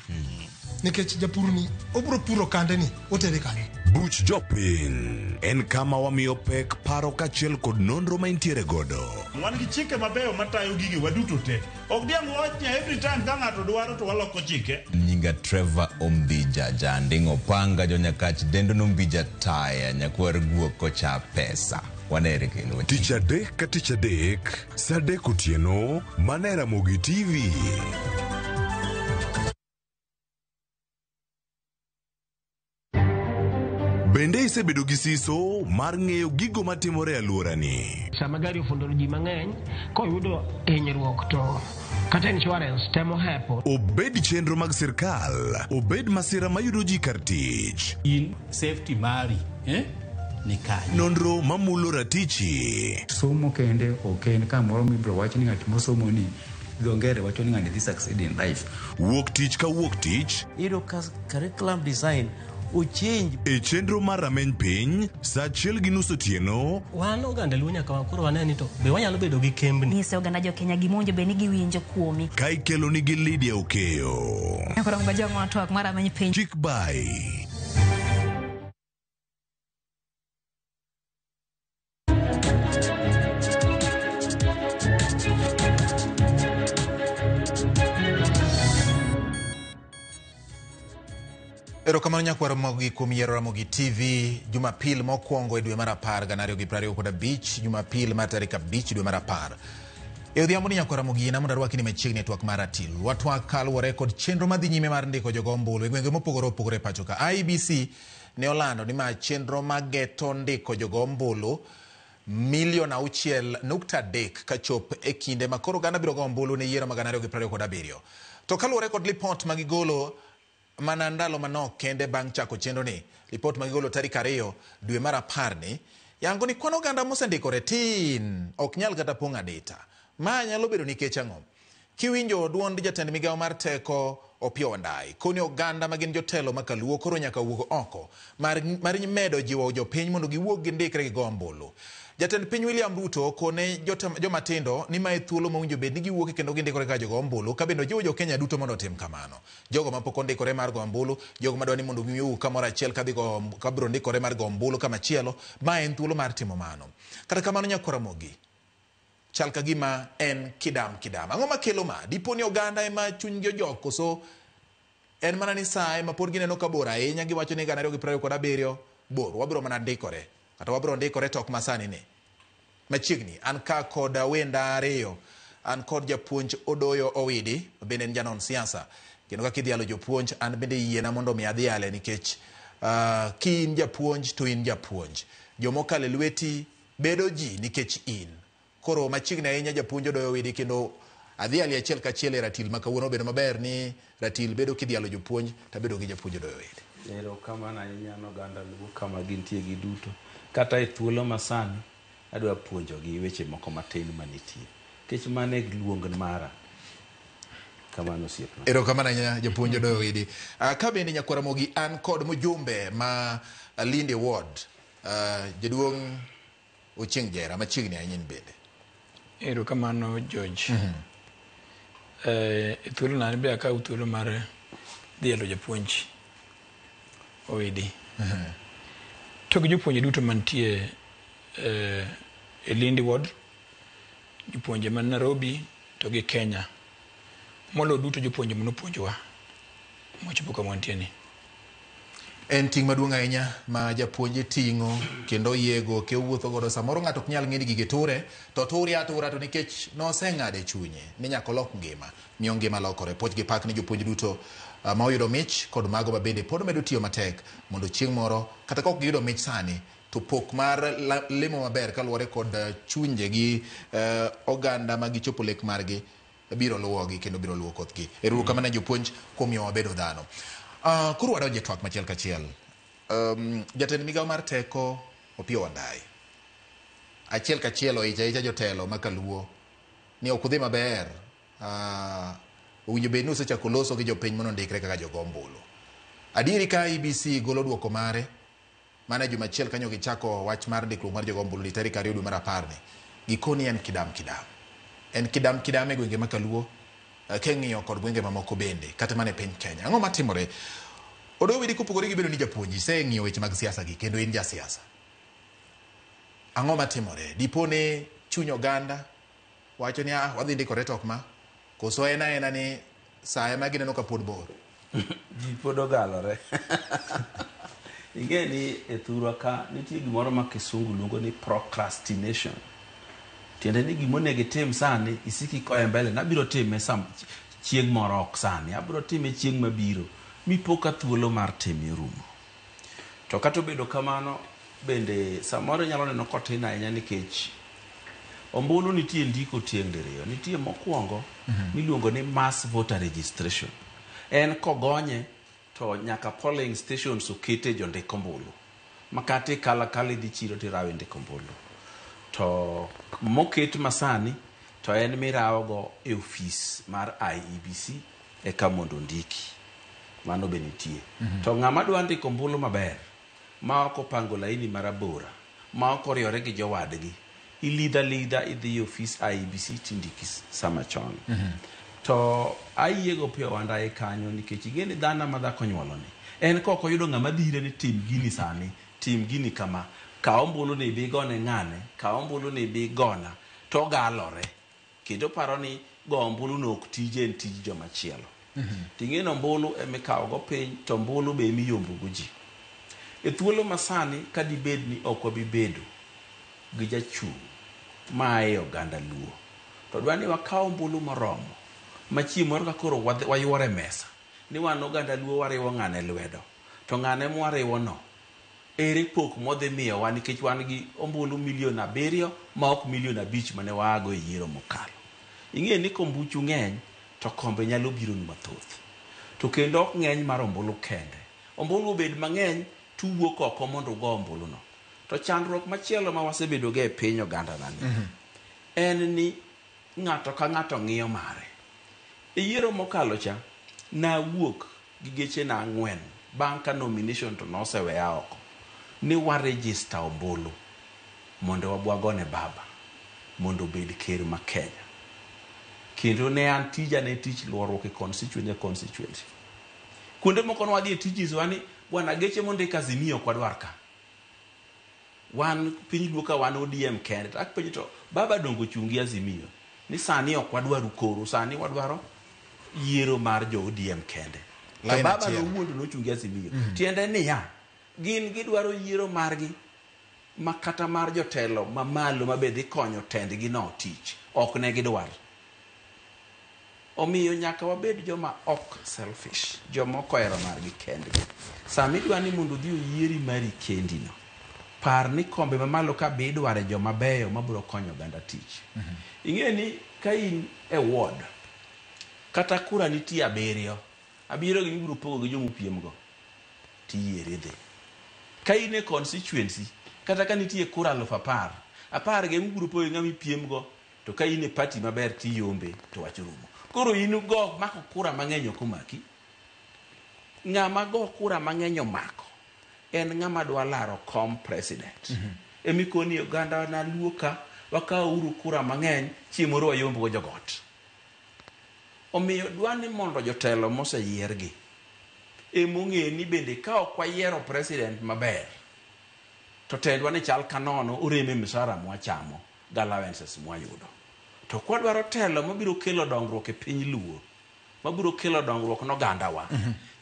Nikech japur ni obro puro kande ni otere kanye. Buch jopiny en kama wamiyo pek paro kachiel kod nonro ma intiere godo. Wan gi chike mabeyo matayo gigi waduto te. Ok diang' wachnya every time ka ng'ato dwaro to waloko chike. Nyinga Trevor Ombija jandingo panga jonyakach dendo nombija taya nyakwar guok kocha pesa. Wanere kendo. Tich adek ka tich adek, sa adek otieno, mana e Ramogi TV. Bende isebedo gi siso mar ng'eyo gigo matimore e alworani. Sama gari ofundoro ji mang'eny, koyudo hinyruok to kata insurance temo hepo. Obed chenro mag sirkal, obed masira mayudo ji kar tich. In safety mari, ni kanye. Nonro mamulo ratichi. Somo kende oken kamoro mibro wach ni ng'at mosomo ni dhongere wacho ni ng'ani dhi succeed in life. Wuok tich ka wuok tich. Iro curriculum design uchinj e chenro mar Rameny Piny sa 1:30 otieno. Wan oganda luo nyaka koro waneni to be wanyalo bedo gi kembni. Nyise oganda jo Kenya gimonjo be ni giwinjo kuomi. Ka ikelo nigi Lydia Okeyo. Nyakora Monga Jwang' watwak mar Rameny Piny. Chik by Erokamano nyakwar Ramogi kuom yiero Ramogi TV Jumapil mokwongo e dwe mar 10 2025, Jumapil mar tarik 5 dwe mar 10. E odhiambo ni nyakwar Ramogi na mondarwaki ni machiegni e twak mar Ratil. Watwak kaluwore kod chenro madhi nyime mar ndiko jogo ombulu e gwenge mopogore opogore pacho ka. IEBC ne olando ni ma chenro mageto ndiko jogo ombulu 6.3 kachop e kinde ma koro Uganda biro go ombulu ne yiero 2027. To kaluwore kod lipot magigolo mana ndalo manok kende bang' chako chenro ni, lipot magigolo tarik 2 dwe mar 10 ni yango ni kwan oganda mosendikore tin ok nyal kata pong' adita. Ma nyalo bedo nikech ang'o? Kiwinjo duond jatend migawo mar teko Opiyo Wandayi koni oganda magin jotelo makaluo koro nyaka wuok oko mar medo jiwo jopiny mondo giwuog gi ndikre gi go ombulu. Jatend piny William Ruto kone jomatindo ni mae thuolo mawinjo bed ni giwuok kendo gindikore ka jogo ombulu ka bendo jiwo jo Kenya duto mondo tim kamano. Jogo mapok ondikore mar go ombulu, jogo madwani mondo giwuog kamoro achiel ka biro ndikore mar go ombulu kamachielo, ma en thuolo mar timo mano. Kata kamano nyakwar Ramogi chal ka gima en kidam. Ang'o makelo ma? Diponi oganda ema chunygi ojok koso en mana ni sae ma pod gineno ka bor ahinya giwacho ni 2027 bor wabiro mana ndikore kata wabiro ndikore tok masani ni machiegni an ka kod wenda ariyo an kod japuonj Odoyo Owidi bende en janon siasa kendo kaka idhialo jopuonj an bende yiena mondo mi adhiale nikech ki in japuonj to in japuonj jomokale lweti bedo ji nikech in koro machiegni ahinya japuonj Odoyo Owidi kendo adhiali achiel kachiel e ratil makawuono bedo maber ni ratil bedo kidhialo jopuonj to bedo gi japuonj Odoyo Owidi. Erokamano ahinya ne oganda Luo kama gintie gi duto kata e thuolo masani adwa puonjogi weche moko matin manitie kech mane luong mara kamano siepna. Erokamano ahinya japuonj Odoyo Owidi. Ka bende nyakwara mogi an kod mjumbe ma Lindi Ward jaduong' Ochieng' Jera machiegni ahinya bende. Erokamano George. Thuolo na be akaw thuolo mar dhialo japuonj Owidi. To gi jopuonje duto mantie e Lindi Ward, jopuonje man Nairobi to gi Kenya. Molo duto jopuonje manopuonjwa mochopo kama wantie ni. En ting' maduong' ahinya ma japuonje ting'o kendo yego ke wuotho godo samoro ng'ato ok nyal ng'eni gige ture to turi atura to nikech noseng'ade chunye ni nyaka lok ngima miyo ngima lokore. Puoch gi pak ni jopuonje duto ma oyudo mich kod mago mabende pod medo tiyo matek mondo chieng' moro kata kok giyudo mich sani to pok mar lemo maber kaluwore kod chunje gi oganda ma gichopo lek margi biro luwogi kendo biro luwo kothgi. Erokamano jopuonj kuom miyo wabedo dhano. Koro wadonjo twak machiel kachiel. Jatend migawo mar teko Opiyo Wandayi achiel kachiel oicha jotelo makaluo ni ok udhi maber. Owinjo bed ni usechako loso gi jopiny mondo ndikre kaka jogo ombulu. Adieri ka IEBC golo duoko mare mana juma achiel kanyo gichako wach mar ndikruok mar jogo ombulu tarik 2 dwe mar 10 gikoni en kidam e gwenge makaluo keng'iyo kod gwenge mamoko bende kata mana e piny Kenya. Ang'o matimore? Odoyo Owidi kopogore gi bedo ni japuonji iseng'iyo weche mag siasa gi kendo in jasiasa. Ang'o matimore? Dipone chuny oganda wacho ni wadhi ndikore tok ma koso ena ni saa ema gineno ka pod bor. Ji pod ogalore. Ingeni e thurwa ka nitie gimoro ma kisungu luongo ni procrastination. Tiende ni gimonego itim sani isiki koe mbele nabiro time chieng' moro ok sani abiro time chieng' mabiro mipoka thuolo mar time rumo. To kata obedo kamano bende samoro nyalo neno kotin ahinya nikech ombulu nitie ndiko tieng' diriyo. Nitie mokwongo miluongo ni mass voter registration. En kogonye to nyaka polling stations okete jondiko ombulu makati kala dhi chiro tirawe ndiko ombulu. To moket masani to en mirawogo e ofis mar IEBC eka mondo ndiki. Mano be nitie. To ng'ama dwa ndiko ombulu maber ma ok opango laini marabora ma ok oriwore gi jowadgi ilida idhi e ofis IEBC tindiki sama chon. To ayiego Opiyo Wandayi kanyo nikech ing'eni dhana ma dhako nyuoloni en kok oyudo ng'ama dhire ni tim gini sani tim gini kama ka ombulu ni bi gone ng'ane ka ombulu ni bi gona to galore kendo paro ni go ombulu no ok tije en tij jomachielo. Ting'eno ombulu emikawo go piny to ombulu be emiyombo go ji. E thuolo masani ka dibed ni ok wabibedo gi jachung' ma e oganda Luo to dwa ni wakaw ombulu moromo machieng' moro ka koro wayuore mesa ni wan oganda Luo wariwo ng'ane lwedo to ng'ane mwariwo no ere pok modhi miyowa nikech wan gi ombulu 7,000,000 ma ok 5,000,000 mane waago e yiero mokalo. Ing'e ni kombuchu ng'eny to kombe nyalo biro nu mathoth. To kendo ok ng'eny mar ombulu kende. Ombulu obed mang'eny tuwuok oko mondo ugo ombulu no. To chandruok machielo ma wasebedo ge e piny oganda nani en ni ng'ato ka ng'ato ng'iyo mare. E yiero mokalo cha na wuok gi geche na 4 bang' ka nomination to noseweya oko ni warejista ombulu mondo wabwagone baba mondo obed ker ma Kenya. Kendo ne an tija ne tich luoruok e constituency. Kuonde moko no wadhi e tijis wani bwana geche mondika Azimio kwadwar ka. Wan piny Luo ka wan ODM kende tak penjo to baba dongo chungi Azimio ni sani ok wadwaru koro sani wadwaro yiero mar jo ODM kende. to baba nowuondo nochungi Azimio. Tiende niya, gin gidwaro yiero margi makata mar jotelo mamalo mabedhi konyo tendgi no tich ok ne gidwar. Omiyo nyaka wabed joma ok selfish, joma ok ohero margi kendgi. Sama idwa ni mondo dhi oyieri mari kendino, par ni kombe mamalo ka be idware joma beyo mabiro konyo oganda tich. Ing'e ni ka in e ward kata kura nitie 7, 7 gi ibiro pogo gi jomo piemgo tiyiere dhi. Ka in e constituency kata ka nitie kura 10,000, 10 gi ibiro pogo ng'ami piemgo, to ka in e party maber tiyombe to wach rumo. Koro in go mako kura mang'eny ok omaki. Ng'ama go kura mang'eny omako en ng'ama dwa laro kom president. Emikoni oganda na luoka wakawo uru kura mang'eny chiemoro wayombo jogot. Omiyo dwani mondo jotelo moseyiergi emong'e ni bende ka ok wayiero president maber to tendwa ni chal kanono oreme misara mwachamo galawenses mwayudo. To kwa dwaro telo mabiro kelo dongruok e piny luo, mabiro kelo dongruok nogandawa,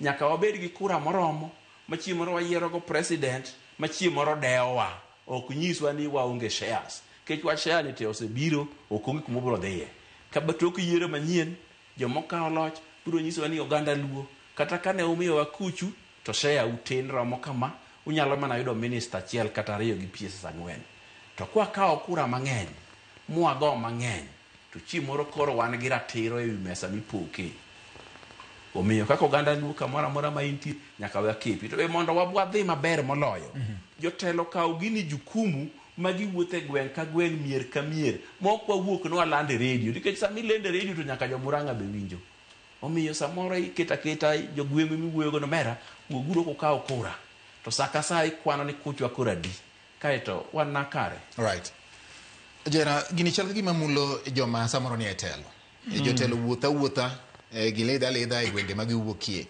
nyaka wabed gi kura moromo machiemoro wayiero go president machiemoro deowa, ok nyiswa ni waonge shares. Kech wa share ni te osebiro okongi kumobiro dhiye. Kaba tok yiero manyien jomokawo loch biro nyiswa ni oganda luo kata kane umiyo wakuchu to share utin romo kama unyalo mana yudo minister achiel kata 2 gi pieces 4. To kwa kawo kura mang'eny muago mang'eny to chiemoro koro wan gi ratiro e wi mesa mipoke. Omiyo kaka oganda luo kamoro amora ma inti nyaka wakepi to mondo wabwadhi maber moloyo. Jotelo kawo gini jukumu magiwuothe gweng' ka gweng' mier ka mier mok wawuok no alande radio nikech sami lende radio to nyaka jomuranga be winjo. Omiyo samoro iketa jogweng' miwuoyogo no mera wuoguro kokawo kura to saka saa ikwano ni kuchwa kura di kaeto wan nakare. Right. Jera gini chal gima mulo joma samoro ni etelo. Jotelo wuotha gi leda e gwenge magiwuokie.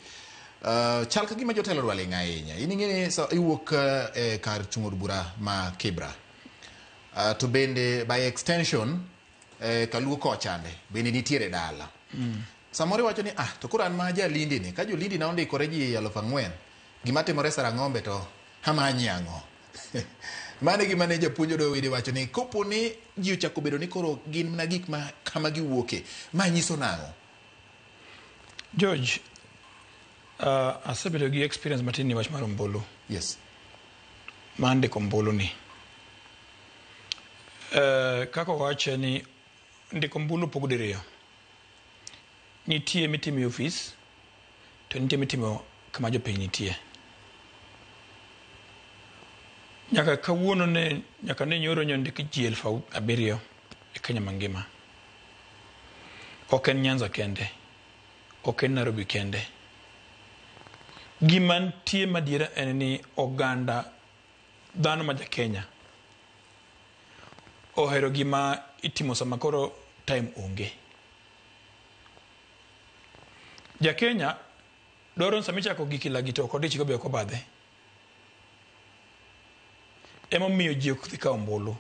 Chal ka gima jotelo dwale ng'ahinya. In ing'e iwuok kar chung'od bura ma Kibra. To bende by extension kaluo kochande bende nitiere dala. Samoro wacho ni to koro an ma jalindi ni ka jolindi na ondikore ji 4,000 gima timore Sarang'ombe to hamanyi ang'o. Mane gima ne japuonjo do wede wacho ni kopo ni ji ochako bedo ni koro gin na gik ma kama giwuoke ma nyiso nang'o. George, asebedo gi experience matin ni wach mar ombulu. Yes. Mande kombulu ni. Kako wache ni ndiko mbulu pogo diriyo. Nitie mitimo office to nitie mitimo kama jopiny nitie. Nyaka kawuono ne nyaka ne nyoro nyondiki ji 7,000 e Kenya mangima. Ok en Nyanza kende. Ok en Nairobi kende. Gima nitie madiera en ni oganda dhano ma Kenya ohero gima itimo sama koro time onge. Kenya dwaro samichako gikila gito kodi chiko be ko badhe. Emo miyo ji ok dhi kawo ombulu.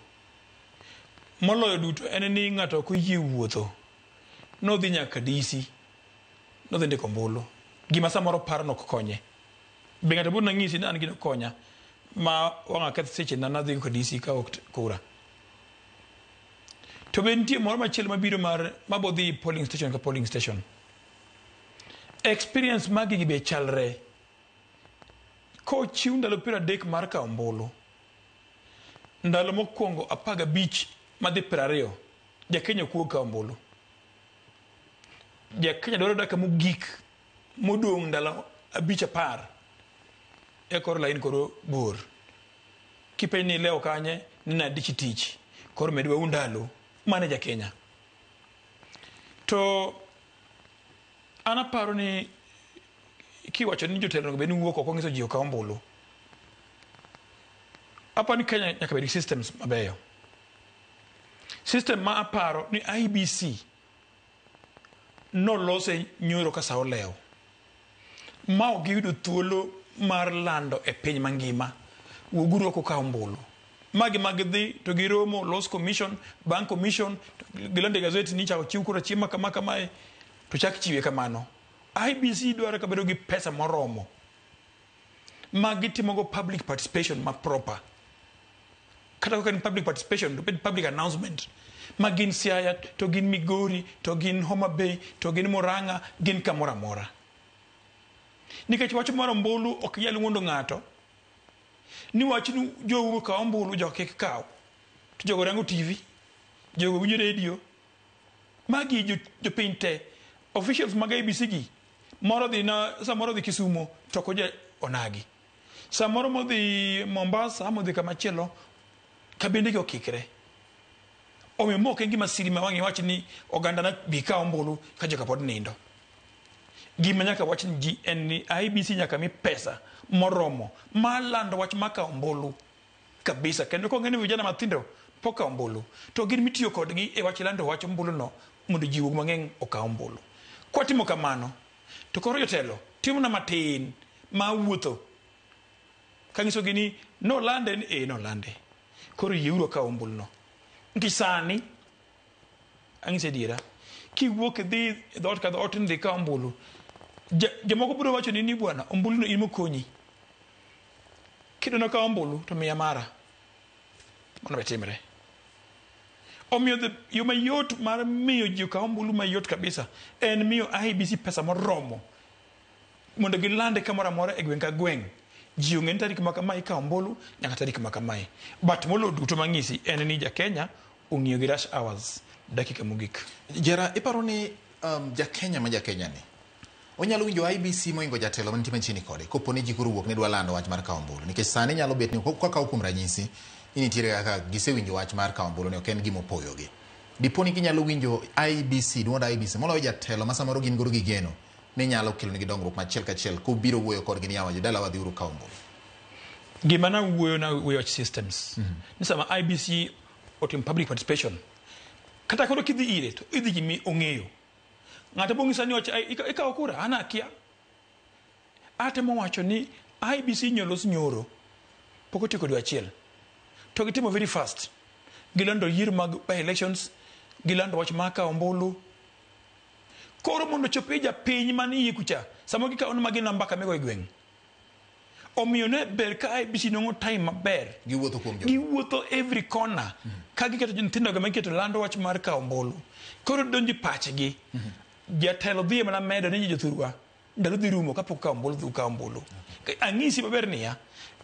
Moloyo duto en ni ng'ato ok oyie wuotho nodhi nyaka DC nodhi ndiko ombulu. Gima samoro paro nok konye. Be ng'ato biro nang'isi ni an gino konya ma wang'a keth seche na nadhi ka DC ka ok kura. To be nitie moro machielo mabiro mabodhi polling station ka polling station. Experience magi gi be chalre. Ko chiw ndalo 30 mar kawo ombulu. Ndalo mokwongo 15 madhi 20 Jakenya kuo kawo ombulu. Jakenya dwaro daka mogik modong' ndalo 5-10 e kor lain koro bor. Kipenyi leo kanye nina dichi tich koro medwa undalo mane Jakenya. To anaparo ni kiwacho ni jotelo be ni wuok oko ngiso ji okawo ombulu. Apa ni Kenya nyaka bed systems mabeyo. System ma aparo ni IBC no lose nyoro ka sao leo. Ma ogiyudo thuolo mar lando e piny mangima. Wuguro ko kawo ombulu. Magi dhi to giromo los commission, bank commission, gilande gazeti ni chako chiw kura chiema kama to chak chiwe kamano. IBC dwaro kabedo gi pesa moromo ma gitimogo public participation ma proper. Kata kaka ni public participation, to public announcement. Ma gin Siaya, to gin Migori, to gin Homa Bay, to gin Murang'a, gin kamora mora. Nikech wach mar ombulu ok nyal wuondo ng'ato. Ni wach ni jogo ka ombulu jo kik kaw. To jogo rango TV, jogo winjo radio. Magi jo piny te. Officials mag ABC gi. Moro dhi na samoro dhi Kisumo to koje onagi. Samoro modhi Mombasa, modhi kamachielo kabende go kikre. Omiyo mok en gima siri ma wang'i wach ni oganda na bi ka ombulu ka joka pod nindo. Gima nyaka wach ni ji en ni IBC nyaka mi pesa moromo ma lando wach maka ombulu kabisa. Kendo kong'e ni vijana mathindo poka ombulu to gin mitiyo kodgi e wach lando wach ombulu no mondo ji wuog mang'eny oka ombulu. Kwa timo kamano to koro jotelo timo na matin ma wuotho kangiso gini no lande ni no lande koro yiuro ka ombulu no ngisani angise dira ki wuok dhi dot ka dot ndi ka ombulu jamoko biro wacho ni bwana ombulu no imo konyi kidono ka ombulu to miya mara mono betimre omiyo yo mayot mar miyo ji ka ombulu mayot kabisa en miyo IBC pesa moromo mondo gilande kamora mora e gweng' ka gweng' ji ong'e ni tarik maka mai ka ombulu nyaka tarik maka mai but molo duto mang'isi en ni ja Kenya ong'iyo gi rush hours dakika mogik. Jera iparo ni ja Kenya ma ja Kenya ni onyalo winjo IBC moingo jatelo mantie machiegni kode kopo ni ji koro wuok ne dwa lando wach mar ka ombulu nikech sani nyalo bet ni kaka kuom ranyisi nitiere kaka gisewinjo wach mar ka ombulu ne ok en gima opoyogi. Dipo ni ginyalo winjo IBC duond IBC moloyo jatelo ma samoro gin goro gi geno ni nyalo kelo nigi dongruok machiel kachiel kubiro wuoyo kodgi ni yawa jodala wadhi uru ka ombulu. Gima na wuoyo systems. Ni sama IBC otim public participation kata koro kidhi ire to idhi gimi ong'eyo ng'ato bong'isa ni wacha ikawo kura ana akia atemo wacho ni IBC nyolos nyoro pok otieko dwe achiel to gitimo very fast gilando yiero mag elections gilando wach maka ombulu koro mondo chopi ja piny mani kucha samo gikawo magi namba kamego e gweng' omiyo ne ber ka IBC nongo time maber giwuotho every corner ka giketo nyithindo ga magiketo lando wach mar ka ombulu koro donji pachgi jatelo dhi mana medo ni jothurwa ndalo dhi rumo kapok ka ombulu dhi ka ombulu ang'isi maber niya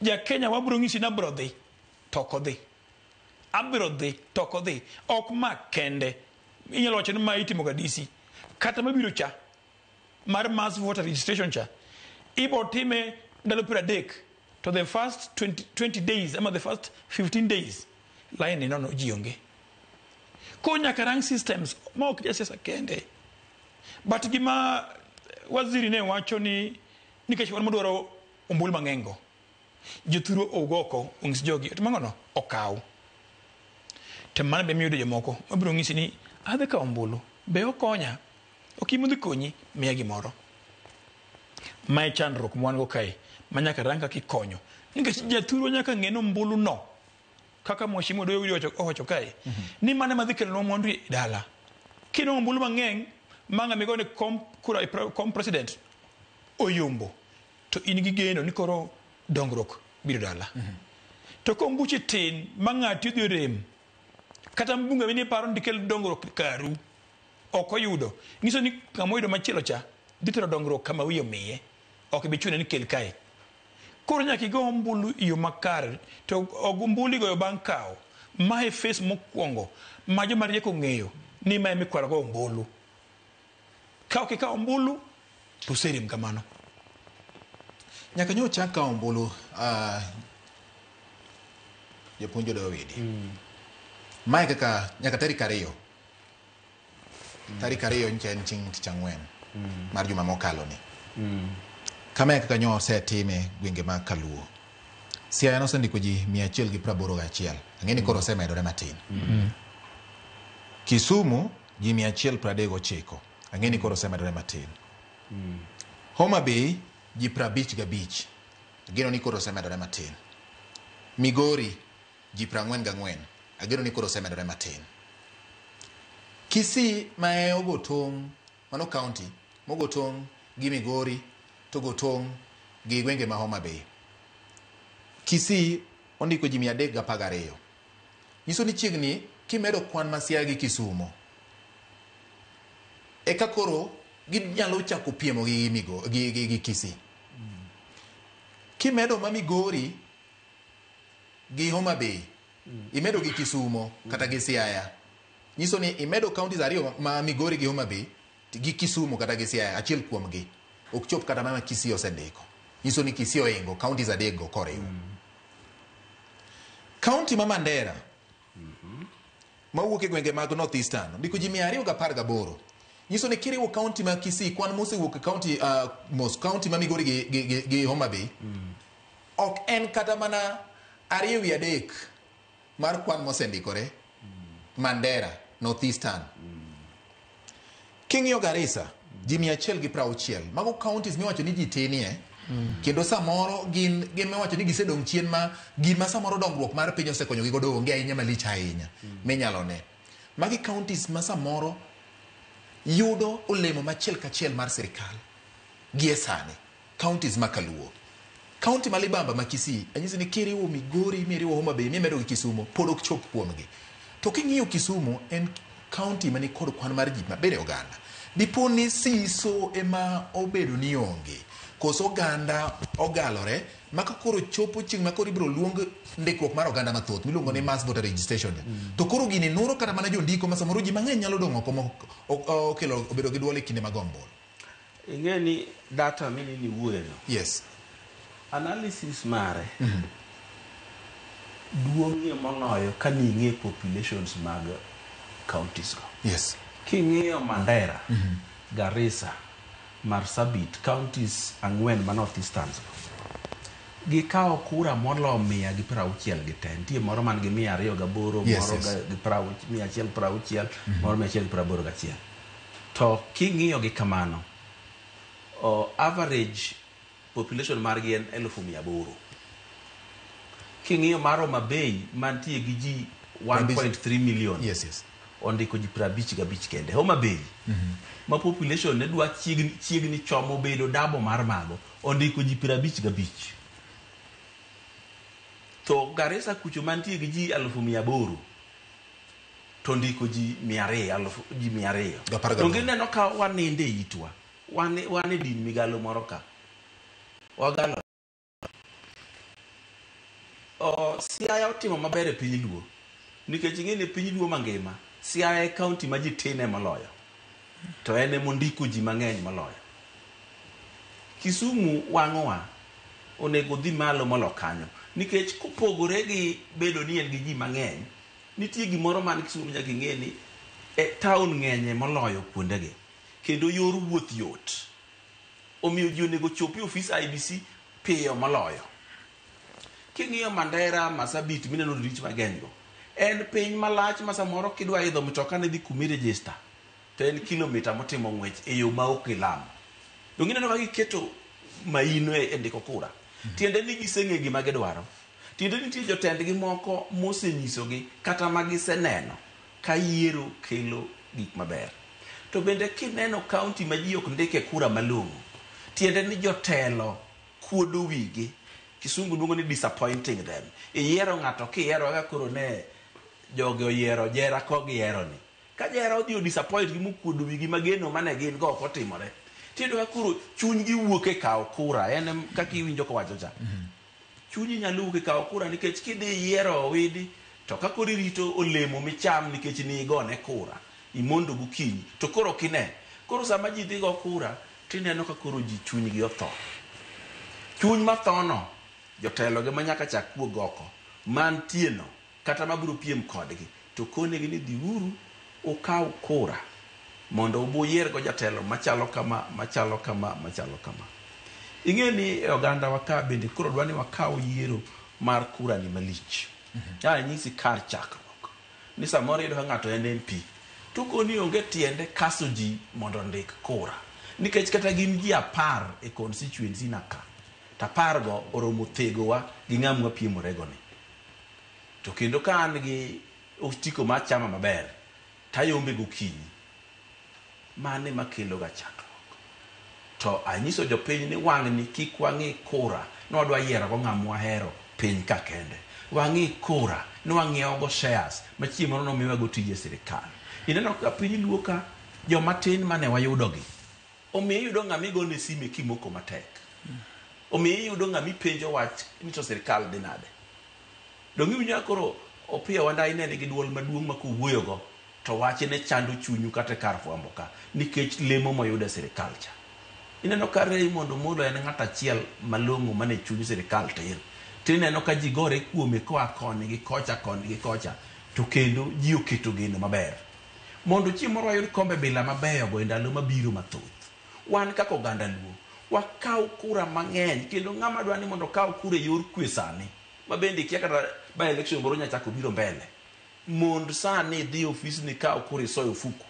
ja Kenya wabro ng'isi na bro dhi toko dhi abro dhi toko dhi ok mak kende inyalo wacho ni ma itimo ga DC kata mabiro cha mar mass voter registration cha ibo time ndalo 30 to the first 20 days ama the first 15 days line no ji onge ko nyaka rang systems ma ok jasiasa kende but gima waziri ne wacho ni nikech wan modwaro ombulu mang'engo jothuro ogoko ong'is jogi to mangono okaw te mana be miyo jomoko mabiro ng'isi ni adhi ka ombulu be okonya okimudhi konyi miya gimoro mai chandruok mwan go kae manyaka ranka kikonyo nikech jathuro nyaka ng'eno ombulu no kaka mheshimiwa doyo owacho kae ni mane madhi kelo mwandu e dala kino ombulu mang'eny manga migone kom president oyombo to in gi geno ni koro dongruok biro dala to kombuche tin mang'ati odhi rem kata mbunga ni paro ndikel dongruok karu okoyudo ngiso ni kamoyudo machielo cha ditero dongruok kama wiyo miye ok bichune ni kel kae koro nyaka go ombulu iyo makare to ogumbuli go bankao ma e face mokwongo ma joma rieko ng'eyo ni ma emikwaro go ombulu ka ok ka ombulu to serim kamano nyaka nyo chaka ombulu japuonjo do widi mai kaka nyaka tarik ariyo nchen ching tichangwen mar juma mokalo ni kama kaka nyo setime gwenge ma Kaluo Siaya no sendiko ji 181 ang'eni koro semedore matin Kisumu ji 139 ang'eni koro semedore matin Homa Bay ji 55 ageno ni koro semedore matin Migori ji 44 ageno ni koro semedore matin Kisii ma e Ogotong mano county mogotong gi Migori to Gotong gi gwenge ma Homa Bay. Kisii ondiko ji 312. Nyiso ni chiegni kimedo kwan ma Siaya gi Kisumo eka koro ginyalo chako piemo gi Kisii. Kimedo ma Migori gi Homa Bay imedo gi Kisumo kata gi Siaya, nyiso ni imedo counties ariyo ma Migori gi Homa Bay gi Kisumo kata gi Siaya, achiel kuomgi ok chop kata mana Kisii osendiko. Nyiso ni Kisii oingo counties adekgo koriw. County ma Mandera mawuok e gwenge mag North Eastern ndiko ji 218. Nyiso ni kiriwo county ma Kisii kwan mosewuok county county ma Migori gi Homa Bay ok en kata mana 2/3 mar kwan mosendikore Mandera North Eastern. King'iyo Garissa ji 160. Mago counties miwacho ni ji tinie kendo samoro gin miwacho ni gisedong' chien ma gima samoro dongruok mar piny osekonyogi godo onge ahinya malich ahinya minyalo ne. Magi counties ma samoro yudo olemo machiel kachiel mar sirikal gie sani. Counties ma Kaluo, county ma Libamba ma Kisii, anyisi ni kiriwo Migori miriwo Homa Bay mimedo gi Kisumo pod ok chop kuomgi. To king'iyo Kisumo en county mani kod kwan mar ji mabere oganda. Dipo ni Siso ema obedo ni onge koso oganda ogalore maka koro chopo chieng' ma koro ibiro luong ndikruok mar oganda mathoth miluongo ni mass voter registration. To koro gini nuro kata mana jondiko ma samoro ji mang'eny nyalo dong' oko okelo obedo gi duol e kinde mag ombulu. Ing'e ni data mini ni wuoyo. Yes. Analysis mare duong'ie moloyo ka ning'e populations mag counties go. Yes. King'iyo Mandera, Garissa, Marsabit, counties 4 ma North Eastern gikawo kura molo 160 gi te. Nitie moro man gi 208, moro gi 160, moro 181. To king'iyo gi kamano, average population margi en 800,000. King'iyo mar Homa Bay mantie gi ji 1.3 million. Yes. Ondiko ji 55 kende. Homa Bay ma population ne dwa chiegni chomo bedo dabo mar mago ondiko ji 55. To Garissa kucho mantie gi ji 800,000 to ndiko ji 200. To gineno ka waninde itwa wane din migalo moro ka wagalo. Siaya otimo maber e piny Luo nikech ing'e piny Luo mangima Siaya e county ma ji tine moloyo to ene mondiko ji mang'eny moloyo. Kisumu wang'owa onego dhi malo molo kanyo nikech kopogore gi bedo ni en gi ji mang'eny nitie gimoro man Kisumu nyaka ing'e ni town ng'enye moloyo kuondegi kendo yor wuoth yot omiyo ji onego chopi ofis IBC piyo moloyo. King'iyo Mandera, Marsabit mineno rich mageny go en piny malach ma samoro kidwa idho mtoka ne dhi kumi register to en kilomita motimo ng'wech e yo ma ok ilam. Donge ineno ka giketo maino e ndiko kura. Tiende ni giseng'e gima gidwaro. Tiende ni nitie jotendgi moko mosenyisogi kata ma giseneno ka yiero kelo gik maber. To bende kineno county ma ji ok ndike kura malong'o tiende ni jotelo kuodo wigi. Kisungu luongo ni disappointing them. Iyiero ng'ato kiyiero ka koro ne joge oyiero jera ko giyiero ni. Ka jera odhi disappoint gi mokuodo wigi mageno mane gin go ok otimore. Tiendo ka koro chunygi wuok e kawo kura. En kaka iwinjo kowacho cha. Chunyi nyalo wuok e kawo kura nikech kidhi yiero widi to ka koro irito olemo micham nikech ni igone kura. Imondo gokinyi to koro kine. Koro sama ji dhi go kura tineno ka koro ji chunygi otho. Chuny mathono jotelo ge manyaka chak wuog oko mantieno kata mabiro piem kodgi to konegi ni dhiuru okaw kura mondo ubuyier go jatelo machalo kama. Ing'e ni oganda waka bende koro dwani wakaw yiero mar kura ni malich. Nyisi kar chakruok ni samoro yudo ng'ato en MP to koni onge tiende kaso ji mondo ndik kura nikech kata gin ji 10 e constituency naka tapargo oromo tegowa gi ng'amwa piemorego ni. To kendo ka an gi otiko ma chama maber tayombe gokinyi mane makelo ga chakruok. to anyiso jopiny ni wang'ni kik wang'i kura ni wadwa yiero go ng'ama wahero piny ka kende. Wang'i kura ni wang'iewo go shares ma chieng' moro nomiwa go tije sirikal. Ineno ka piny luo ka joma tin mane wayudogi omiyo iyudo ng'ama igone sime kimoko matek, omiyo iyudo ng'ama ipenjo wach ni to sirikal dhi nade. Dong iwinjo koro Opiyo Wandayi ne nigi duol maduong' ma kowuoyogo to wache ne chando chunyu kata kar fwambo ka nikech lemo moyudo e sirikal cha. Ineno ka Raymond Omolo en ng'at achiel malong'o mane chuny sirikal tir. Tineno ka ji gore kuome koa koni gi kocha to kendo ji oketo geno maber. Mondo chieng' moro wayud kombe bila mabeyo go e ndalo mabiro mathoth. Wan kaka oganda Luo wakaw kura mang'eny kendo ng'ama dwa ni mondo kaw kura e yor kwe sani ma bende kia kata by election moro nyachako biro mbele. Mond sani dhi ofis ni kaw kura isoyo fuku.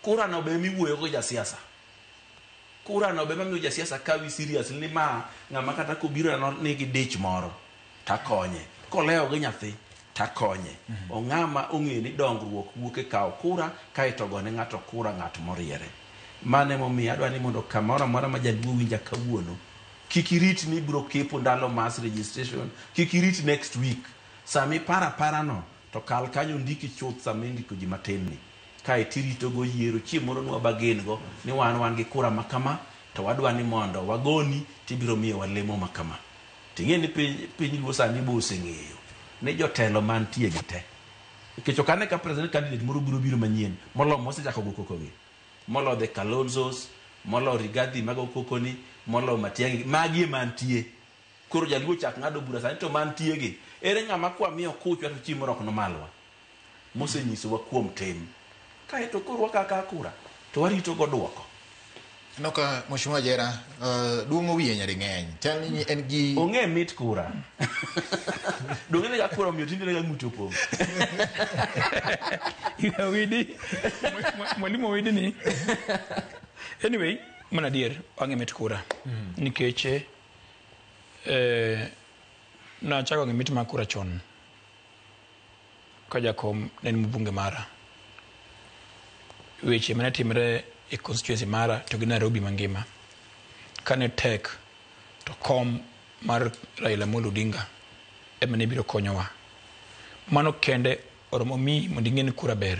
Kura no be miwuoyo go jasiasa. Kura no be mamiyo jasiasa kawi serious ni ma ng'ama kata kobiro nigi dich moro takonye. Koleo gi nyathi takonye. Ong'ama ong'e ni dongruok wuok e kaw kura kaito gone ng'ato kura ng'at moriere. Mane momiyo adwa ni mondo kamoro amora ma jaluo winja kawuono kik irit ni biro kepo ndalo mass registration, kik irit next week. Sami para no to kal kanyo ndiki chuth sami ndiko ji matin ni. Kae tirito go yiero chieng' moro nwa bagen go ni wan gi kura makama to wadwa ni mondo wagoni tibiro miyo walemo makama. Ting'e ni piny Luo sani bo oseng'eyo ni jotelo mantie gi te. Nikech okane ka president candidate moro biro manyien molo mosechako go kokogi. Molo the Kalonzos, molo Rigathi mago kokoni, molo Matiang'i magi mantie. Koro jaluo chak ng'ado bura sani to mantie gi. Ere ng'ama kwa miyo kuchwa to chieng' moro ok nomalwa. Mosenyisowa kuom tim. Kae to koro wakaka kura to warito go duoko. Noka Mheshimiwa Jera, duong' wiye nyari ng'eny. Chal ni en gi ong'e mit kura. Dong ne kura omiyo tinde ne ng'uto pong. Widi mwalimu widi ni. Anyway, mana dier ang'e mit kura. Nikech na chako ng'e mit makura chon. Kajakom ne mbunge mara. Weche mane timre e constituency mara to gi Nairobi mangima. Kane tek to kom mar Raila Amolo Odinga ema ne biro konyowa. Mano kende oromo mi mondo ing'e ni kura ber.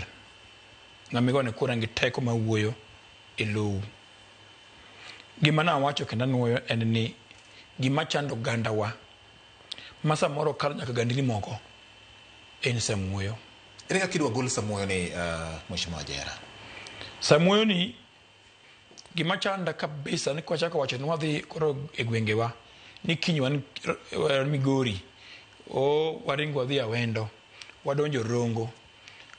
Ng'ama igone kura ngi teko ma wuoyo e lowo. Gima nawacho kendo anuoyo en ni gima chando gandawa ma samoro kalo nyaka gandini moko en Samuoyo. Ere kaka idwa gol Samuoyo ni Mheshimiwa Jera? Samuoyo ni gima chanda kabisa ni kwa chaka wacho ni wadhi koro e gwengewa ni kiny wan Migori waringo wadhi Awendo wadonjo Rongo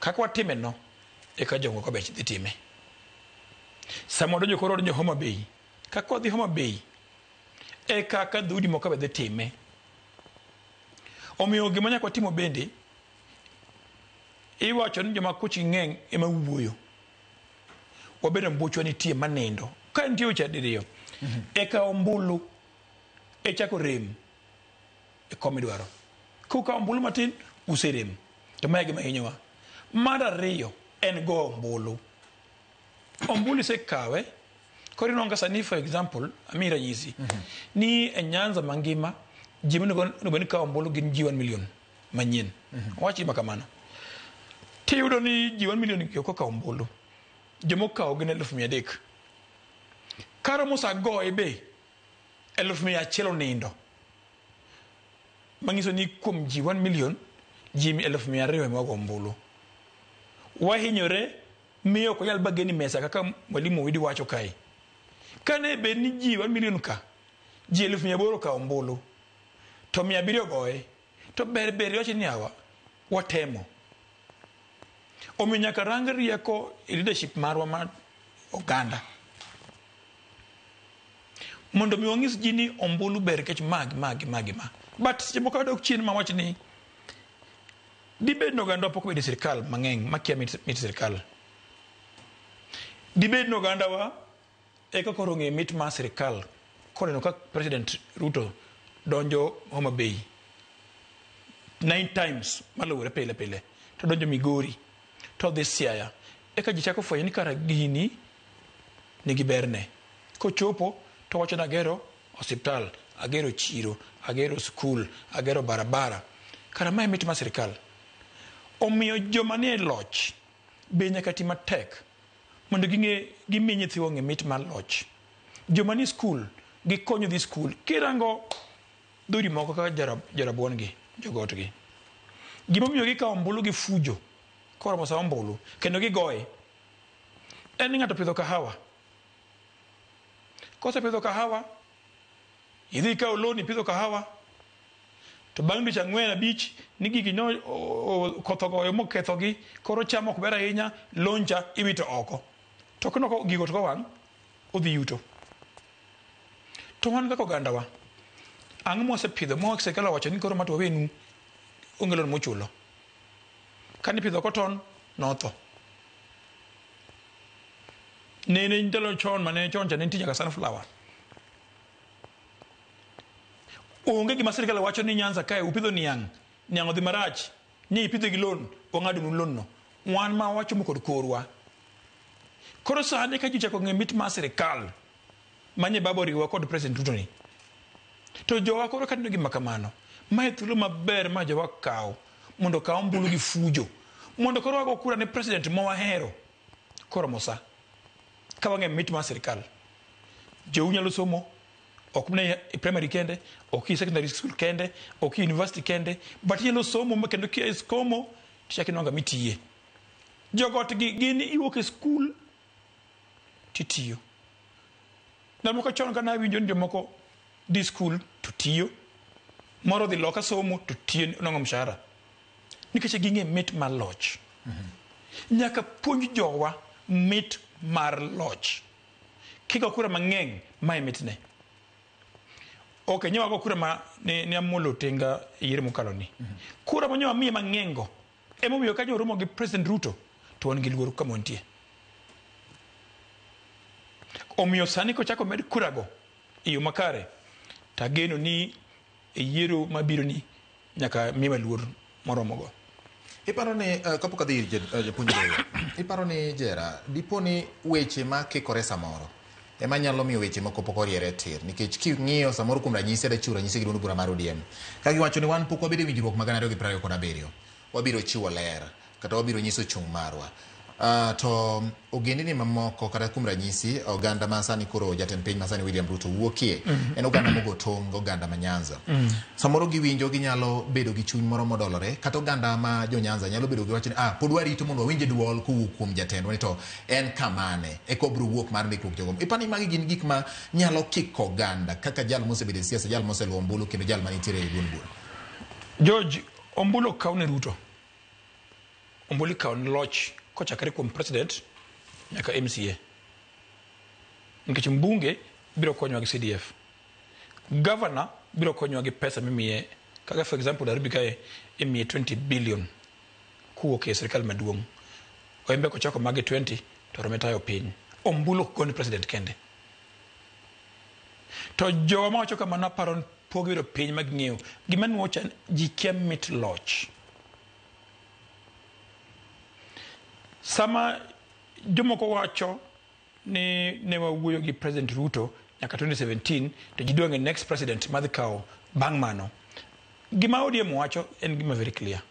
kaka watime no eka jongo ka bech dhi time. Sama wadonjo koro wadonjo Homa Bay kaka wadhi Homa Bay eka ka dhudi moko be dhi time. Omiyo gima nyaka watimo bende iwacho ni joma kuchi ng'eng ema wuoyo. Wabedo mbuchwa nitie manindo ka nitie weche adiriyo eka ombulu echako rem e komi dwaro kuka ombulu matin userem to mae gima hinyowa. Mar ariyo en go ombulu se kawe koro inonga sani for example amira nyisi ni e Nyanza mangima jimi nugo ni ka ombulu gin ji 1 million manyien wachi makamano tiyudo ni ji 1 million yoko ka ombulu jomoka ogene 1,300 karo musa go ebe 1,100 nindo mangiso ni kuom ji 1 million jimi 200,000 mago ombulu wahinyore miyo ko nyal bageni mesa kaka mwalimu widi wacho kai kane be ni ji 1 million ka ji 1,800 ka ombulu to 700 goe to ber yoche ni awa watemo ominyaka rang rieko leadership marwa ma oganda mondo mi wang'is ji ni ombulu ber kech magi but seche moko dok chien ma wach ni dibed no ganda pok bedi sirkal mang'eny makia mit sirkal dibed no ganda wa eka koro ng'e mit ma sirkal koneno ka President Ruto donjo Homa Bay 9 times malure pile to donjo Migori to dhi Siaya eka ji chako fwenyo ni kara gini nigi berne kochopo to wacho ni agero hospital, agero chiro, agero skul, agero barabara. Kara mae mit ma sirikal. Omiyo joma nie loch be nyaka ti matek mondo gimi nyithiwa ng'e mit mar loch. Joma ni skul gikonyo dhi skul. Kirango dhuri moko kaka jarabuon gi, jogot gi. Gimomiyo gikawo ombulu gi fujo koromo sa ombulu kendo gigoye. En ng'ato pidho kahawa. Kose pidho kahawa, idhi ikawo loan ipidho kahawa, to bang' dweche 4-5 ni gigi koth ogoyo mokethogi, koro cham ok ber ahinya, loan cha iwito oko. To kinoko gigo to kowang', odhi yuto. To wan kaka ogandawa, ang'o mwasepidho mwak sirikal owacho ni koro mato wenu onge loan mochulo. Kanipidho cotton, notho. Nene ndalo chon mane chon cha ne nitie nyaka sunflower. Onge gima sirikal wacho ni Nyanza kae upidho niang' odhi marach, ni ipidho gi loan, ong'ado nu loan no. Wan ma wacho mo kod korwa. Koro sani ka ji chako ng'e mit ma sirikal manye babo riwa kod President Ruto ni. To jowa koro ka nigi makamano, mae thuolo maber ma jowa kawo mondo kawo mbulu gi fujo. Mondo koro wago kura ne President mawahero. Koro mosa. Ka wang'e mit ma sirikal. Jou nyalo somo, ok mne primary kende, ok secondary school kende, ok university kende, but nyalo somo kendo kia iskomo, tichaki nonga mitiye. Jogot gini iwuok e school titiyo. Na moko chon kana winjo ndio moko di school to tiyo. Moro dhi loka somo to tiyo nonga mshahara. Nikech ginge mit mar loch. Nyaka puonj jowa mit mar loch. Kiko kura mang'eng mae mitne. Okay, nyewa kura ma ni amolo tenga yire mukalo ni. Kura mo nyewa miye mang'engo. Emo miyo kanyo romo gi President Ruto to wan gi luoro kama ontie. Omiyo sani ko chako med kurago iyo makare tageno ni yiero mabiro ni nyaka miwa luor moromo go. Iparo ni kapok adhi japuonjre, iparo ni Jera dipo ni weche ma kikore samoro ema nyalo miyo weche moko pok oriere tir, nikech king'iyo samoro kuom ranyisi adachuro ranyisi gi duond bura mar ODM ka giwacho ni wan pok wabedo winjruok magana 227 wabiro chiwo ler kata wabiro nyiso chung marwa. To ogendini mamoko kata kuom ranyisi oganda ma sani koro jatend piny ma sani William Ruto wuokie en oganda mogo tong' oganda ma Nyanza. Samoro giwinjo ginyalo bedo gi chuny moro modolore kata oganda ma jo Nyanza nyalo bedo gi wacho ni pod warito mondo wawinj duol kowuok kuom jatendwa ni to en kamane e kobro wuok mar ndikruok jogo. Ipani magi gin gik ma nyalo kiko oganda kaka jal mosebedo siasa, jal moseluwo ombulu kendo jal manitiere e duond bura. George, ombulu kaune Ruto. Ombulu kaune loch kochakore kuom president nyaka MCA. Nikech mbunge biro konyo gi CDF. Governor biro konyo gi pesa mimiye. Kaka for example Nairobi kae imiye 20 billion kuwuok e sirikal maduong'. Oembe kochako magi 20 to rometayo piny. Ombulu koni president kende. To jowa ma wacho kamano paro pogiro piny maging'eyo. Gima nuocha ji kia mit loch. Sama jomoko wacho ni ne wawuoyo gi President Ruto nyaka 2017 to ji duonge next president madhi kawo bang' mano. Gima ODM wacho en gima very clear.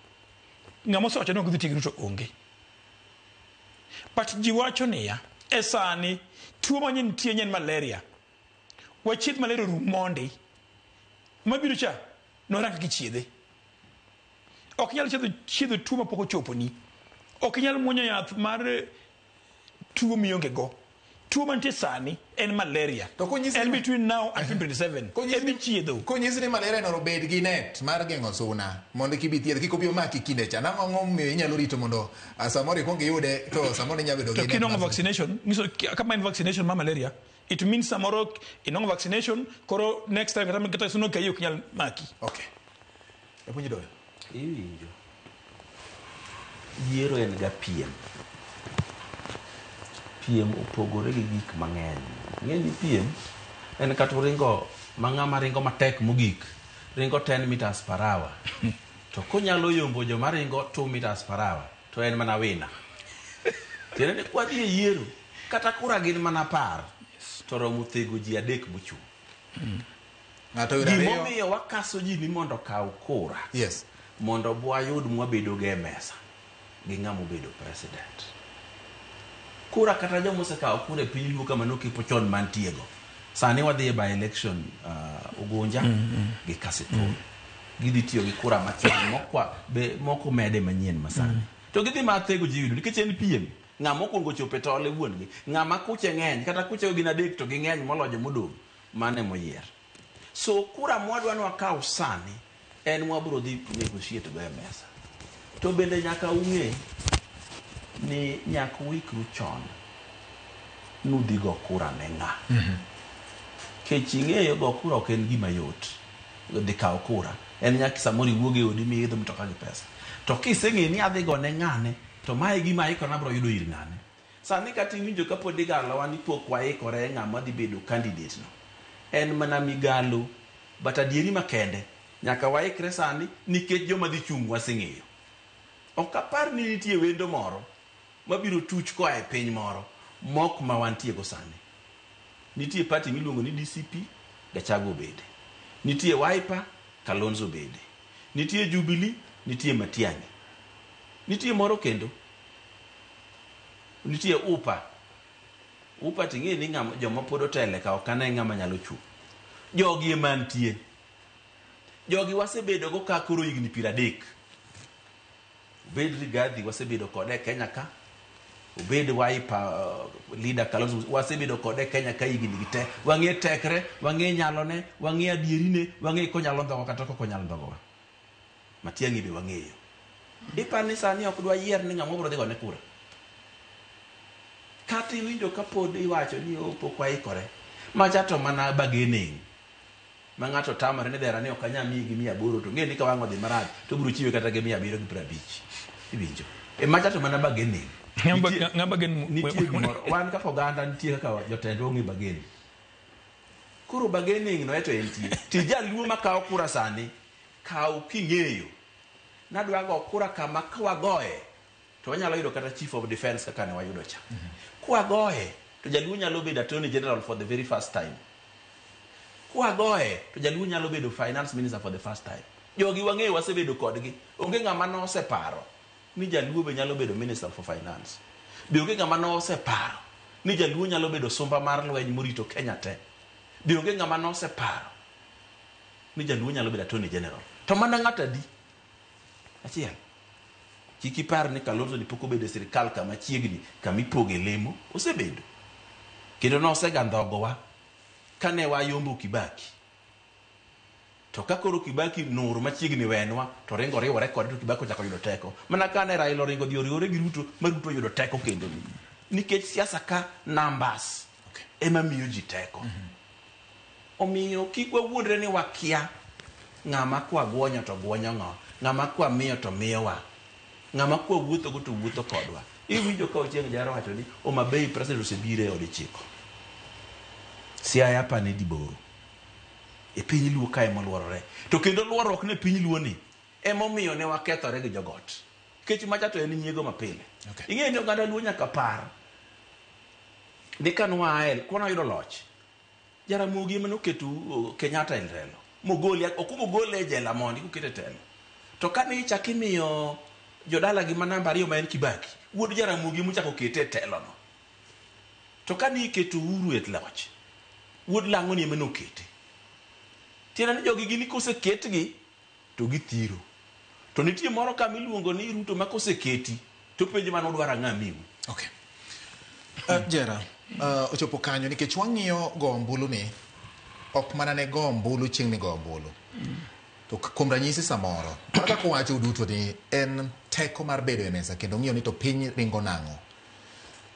Ng'ama osewacho ni ok dhi tiyo gi Ruto onge. But ji wacho niya, e sani tuo manyien nitie nyen malaria. Wachiedh malaria rum mondi. Mabiro cha noranga gi chiedhe. Ok nyal chiedho tuo mapok ochopo ni. Ok nyal muonyo yath mar tuo mionge go. Tuo mantie sani en malaria. En between now and 2027. En chiedho. Konyisi ni malaria no bed gi net mar geng'o suna mondo kibi thieth kik obi omaki kinde cha. Nang'o miyo inyalo rito mondo samoro ikuong iyude to samoro inyalo bedo gi net. To kinongo vaccination, ngiso kama en vaccination ma malaria, it means samoro inongo vaccination koro next time kata suno kayo kinyal maki. Okay. Epunyi doyo. Iwinjo. Yiero en ga piem. Piem opogore gi gik mang'eny. Ng'eni piem en kata ringo mang'ama ringo matek mogik. Ringo 10 meters per hour. To konyalo yombo joma ringo 2 meters per hour to en mana wina. Tiende ni kwa dhi yiero kata kura gin mana par. to romo thego ji adek mochung'. Ng'ato yudare gimomiyo wakaso ji ni mondo kaw kura mondo bwayud mwabedo ge mesa gi ng'amo bedo president. Kura kata jomo se kaw kura piny luo kama nokipo chon mantiego. Sani wadhi by election Ugunja gi Kasipul. Gidhi tiyo gi kura machiegni moko mede manyien masani. To gidhi mathego ji yudo nikech en piem. Ng'ama okwongo chope tole wuon gi. Ng'ama kuche ng'eny kata kuche gin adek to gi ng'eny moloyo modong' mane moyier. So kura mwadwa ni wakaw sani en mwabro dhi negotiate go e mesa. To bende nyaka ung'e ni nyaka wikru chon nudhi go kura ne ng'a. Kech ing'eyo go kura ok en gima yot. Dhi kaw kura. En nyaka samoro iwuog e odi miidho mtoka gi pesa. To kiseng'e ni adhi go ne ng'ane to mae gima ikona bro yudo ir ng'ane. Sani kata iwinjo kapod igalowa ni pok waikore ng'ama dhi bedo candidate no. En mana migalo but adieri makende nyaka waikre sani nikech joma dhi chung' waseng'eyo. Ok apar ni nitie wendo moro mabiro tuch koa e piny moro mok ma wantiego sani. Nitie party miluongo ni DCP, Gachagua bede. Nitie Wiper, Kalonzo bede. Nitie Jubilee, nitie Matiang'i. Nitie moro kendo. Nitie UPA. UPA ting'e ni joma pod otele ka ok ane ng'ama nyalo chung'. Jogi emantie. Jogi wasebedo go ka koro higni 30. Obed Rigathi wasebedo kode Kenya ka. Obed Wiper leader Kalonzo wasebedo kode Kenya ka higni gite. Wang'e tekre, wang'e nyalone, wang'e adierine, wang'e konyalo ndhogo kata konyalo ndhogo. Matiang'i be wang'eyo. Ipani sani ok dwa yier ni ng'ama bro dhi gone kura. Kata iwinjo kapod iwacho ni pok waikore. Macha to mana bargaining. Ma ng'ato tamore ni dera ni ok anya miyi gi 800 to ng'e ni ka wang'o dhi marach to biro chiwe kata gi 750. Iwinjo. Macha to mana bargaining. Nitie gimoro. Wan kaka oganda nitie kaka jotend ong'e bargaining. Koro bargaining no eto entie. Ti jaluo makawo kura sani kaw king'eyo. Nadwa go kura kama kwagoye to wanyalo yudo kata chief of defense kaka ne wayudo cha. Kwagoye to jaluo nyalo bedo attorney general for the very first time. Kwagoye to jaluo nyalo bedo finance minister for the first time. Jogi wang'eyo wasebedo kodgi. Onge ng'ama noseparo ni jaluo be nyalo bedo minister for finance. Be onge ng'ama noseparo ni jaluo nyalo bedo sumba mar lweny morito Kenya te. Be onge ng'ama noseparo ni jaluo nyalo bedo attorney general. To mana ng'ata di. Achiel. Kiki par ni Kalonzo ni poko bedo sirikal kama chiegni kama ipoge lemo osebedo. Kendo no osegandhogowa kane wayombo Kibaki. To kakoro Kibaki nur machiegni wenwa to ringo riwore kod to Kibaki ochako yudo teko. Mana kane Raila ringo dhi oriwore gi Ruto ma Ruto yudo teko kendo ni. Nikech siasa ka numbers ema miyo ji teko. Omiyo kik wawuondre ni wakia ng'ama kwa gwonyo to gwonyo ng'o. Ng'ama kwa miyo to miyowa. Ng'ama kwa wuotho go to wuotho kodwa. Iwinjo ka Ochieng' Jaro wacho ni Homabay president osebire e od chiko. Siaya pa ne diboro. E piny luo kae moluorore. To kendo luorruok ne piny luo ni emomiyo ne wakethore gi jogot. Kech macha to en nyiego mapile. Ing'e ni oganda luo nyaka par. Ni kanwa ael kwana yudo loch. Jaramogi ema noketo Kenyatta e telo. Mogoli okumo gole e jela mondi kukete telo. To kane ichaki miyo jodala gi manamba 2 ma en Kibaki, wuod Jaramogi muchako kete telo no. To kane iketo Uhuru e loch, wuod Lang'o ni ema nokete. Tiende ni jogi gini koseketgi to githiro. To nitie moro kama iluongo ni Ruto ma koseketi to penjo mano dwaro ang'a miu. Okay. Jera, ochopo kanyo nikech wang'iyo go ombulu ni ok mana ne go ombulu chieng' ni go ombulu. To kuom ranyisi samoro kaka kuwacho duto ni en teko mar bedo e mesa kendo ng'iyo ni to piny ringo nang'o.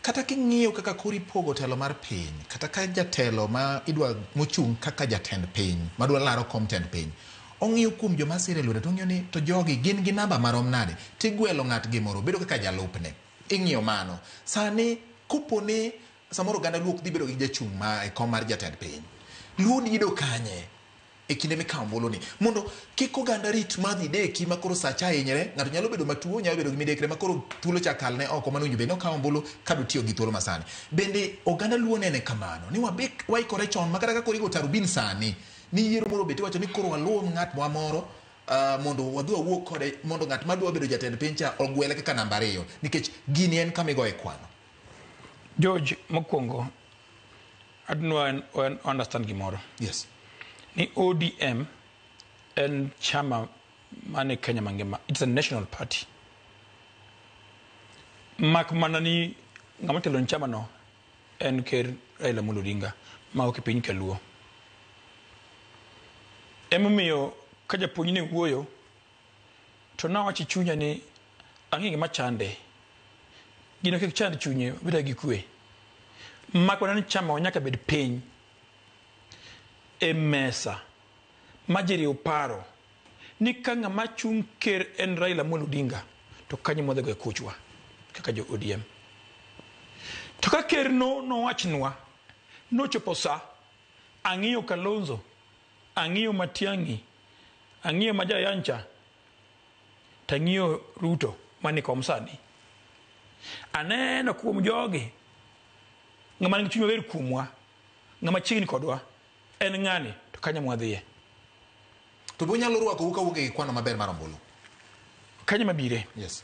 Kata king'iyo kaka kori pogo telo mar piny kata ka jatelo ma idwa mochung' kaka jatend piny madwa laro kom tend piny ong'iyo kuom joma sire lwedo to ng'iyo ni to jogi gin gi namba marom nade tigwelo ng'at gimoro bedo kaka jalupne ing'iyo mano sani kuponi samoro ganda luok dhi bedo gi jachung' ma e kom mar jatend piny luo ni ido kanye e kinde mikawo ombulu ni mondo kik oganda rit madhi deki ma koro sacha hinyre ng'ato nyalo bedo matuo nyalo bedo gi midekre ma koro thuolo chakal ne oko mano bende okawo ombulu ka do tiyo gi thuolo masani bende oganda luo nene kamano ni waikore chon ma kata ka koro igo tarubin sani ni yiero moro beti wacho ni koro waluwo ng'at moro mondo wadhi wawuok kode mondo ng'at madwa bedo jatend piny cha ogwele kaka namba 2 nikech gini en kama igoye kwano. George mokwongo adno understand gimoro. Yes. Ni ODM en chama mane Kenya mangima. It's a national party. Mak mana ni ng'ama telo ni chama no en Ker Raila Amolo Odinga ma ok piny kaluo. Emomiyo ka japuonj ne wuoyo to nawacho chunya ni ang'e gima chande gino kik chand chunye bida gi kwe makwana ni chama nyaka bed piny e mesa majiri uparo ni ka ng'ama chung ker en Raila Amolo Odinga to kanyo modhe go kuchwa kaka jo ODM to ka ker no wachnwa no chopo sa ang'iyo Kalonzo ang'iyo Matiang'i ang'iyo Majayancha tang'iyo Ruto mani komsani aneno kuom jogi ng'ama nigi chuny maber kuomwa ng'ama chiegni kodwa en ng'ani to kanya mwadhiye to bo nyalo rwako wuka gi kwano maber mar ombulu kanya mabire. Yes.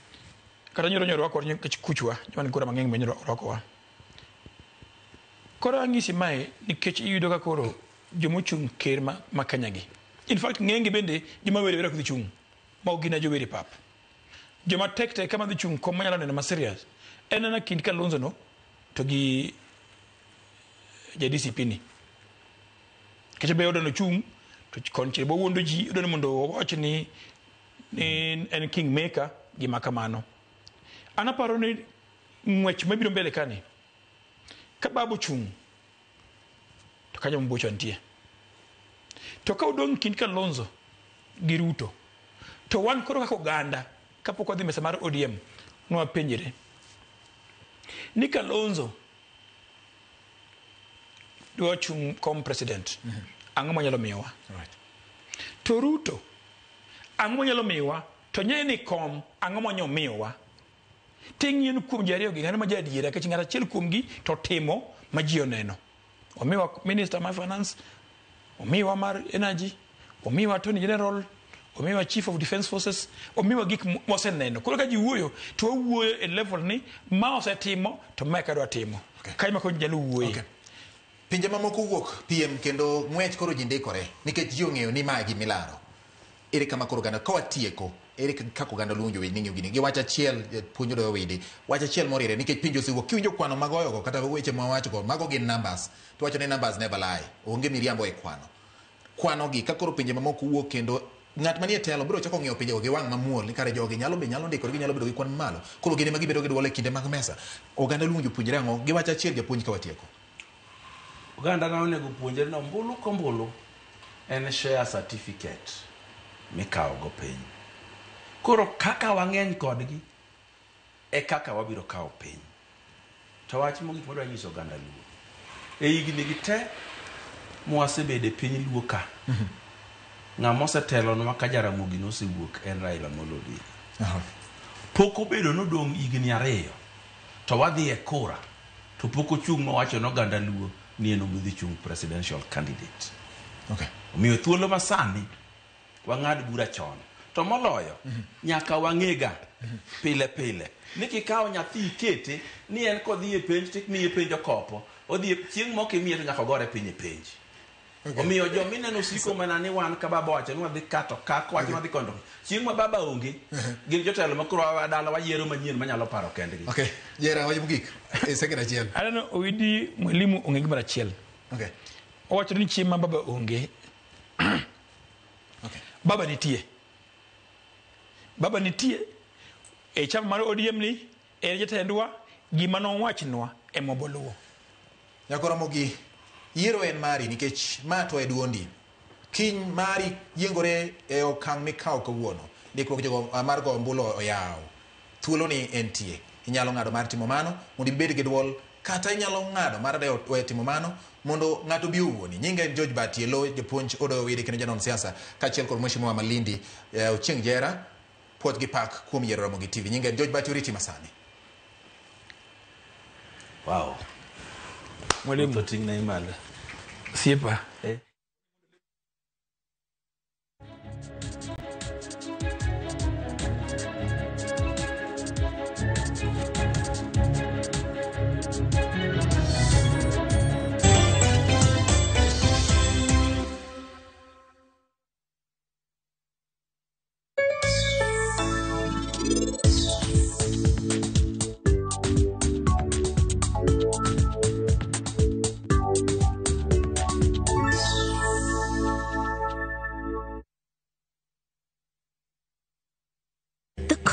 Kata nyoro rwako kuchwa jwan kura mang'eny menyo rwakowa koro ang'isi mae nikech iyudo ka koro jomochung' ker ma Kenya gi in fact ng'enge bende joma were kudhi chung' ma ogina jo were pap joma tek kama dhi chung' kom manyalo neno ma serious en na kind Kalonzo no to gi DCP ni kete be odono chung' to konche bo wondo ji odono mondo wach ni en king maker gi makamano anaparo ni ng'wech mabiro mbele kani ka babu chung' to kanyo mbocho ntie to ka udong' kind Kalonzo gi Ruto to wan koro kako ganda kapok wadhi mesa mar ODM nwa penjere ni Kalonzo dwa chung' kom president ang'o manyalo miyowa to Ruto ang'o manyalo miyowa to nye ni kom ang'o manyalo miyowa ting'ien kuom ji ariyo gi ng'ano ma jadiera kech ng'at achiel kuom gi to timo ma ji oneno omiwa minister mar finance omiwa mar energy omiwa attorney general omiwa chief of defense forces omiwa gik moseneno koro ka ji wuoyo to wawuoyo e level ni ma osetimo to ma kadwa timo kai ma ko nyalo wuoyo pinje mamoko wuok piem kendo ng'wech koro ji ndikore nikech ji ong'eyo ni ma gi milaro ere kama koro ganda ka watieko ere kaka oganda luonjo wede ning'yo gini gi wach achiel puonjo do wede wach achiel morire nikech pinje osewuok kiwinjo kwano magoyo go kata weche ma wacho go mago gin numbers to wacho ni numbers never lie onge miriambo e kwano gi ka koro pinje mamoko wuok kendo ng'at manie telo biro chako ng'iyo pinje go gi wang' mamuol ni kare jogi nyalo ndikore gi nyalo bedo gi kwan malo koro gine ma gibedo gi dwol e kinde mag mesa oganda luonjo puonjre ang'o gi wach achiel japuonj ka watieko oganda na onego puonjre no mbulu kombulu en share certificate mikawo go piny koro kaka wang'eny kodgi e kaka wabiro kawo piny to wach mogik modwa nyiso oganda luo e higni gi te mwasebedo e piny luo ka ng'ama osetelonwa ka Jaramogi nosewuok en Raila Amolo Odinga pok obedo nodong' higni 2 to wadhi e kura to pok ochung' mowacho n'oganda luo ni en obudhi chung' presidential candidate omiyo thuolo masani wang'ad bura chon to moloyo nyaka wang'ega pile pile ni kikawo nyathi ikete ni en kodhi e penj tik miye penjo kopo odhi chieng' moko imiye to nyaka gore piny e penj omiyo jomineno siko mana ni wan ka baba wacho ni wadhi kato kako wacho wadhi kondo chieng' ma baba onge gin jotelo makoro dala wayiero manyien manyalo paro kendgi jera wacho mogik e second achiel aneno Owidi Mwalimu onge gimoro achiel owacho ni chieng' ma baba onge baba nitie e chama mar ODM ni e jatendwa gima nowachnwa e moboluwo nyakoromo gi yiero en mari nikech ma to e duondi kiny mari yiengore e okang' mikawo kawuono ndikruok jogo mar go ombulu oyaw thuolo ni entie inyalo ng'ado mar timo mano mondo ibed gi dwol kata inyalo ng'ado mar de we timo mano mondo ng'ato bi owuoni. Nyinge George Batielo, japuonj Odo Wede kendo janon siasa kaachiel kod Mheshimiwa Malindi Ochieng' Jera. Puoth gi pak kuom yiero Ramogi TV. Nyinge George Batielo, riti masani. Wow. Mwalimu tingna imala. Siepa.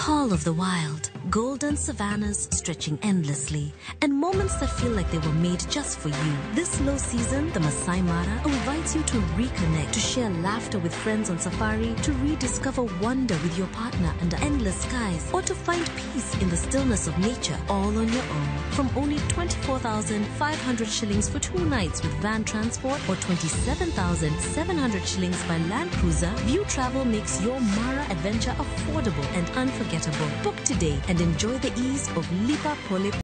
Call of the wild, golden savannas stretching endlessly, and moments that feel like they were made just for you. This slow season, the Masai Mara invites you to reconnect, to share laughter with friends on safari, to rediscover wonder with your partner under endless skies, or to find peace in the stillness of nature, all on your own. From only 24,500 shillings for 2 nights with van transport or 27,700 shillings by Land Cruiser, View Travel makes your Mara adventure affordable and unforgettable. Book today and enjoy the ease of Lipa Pole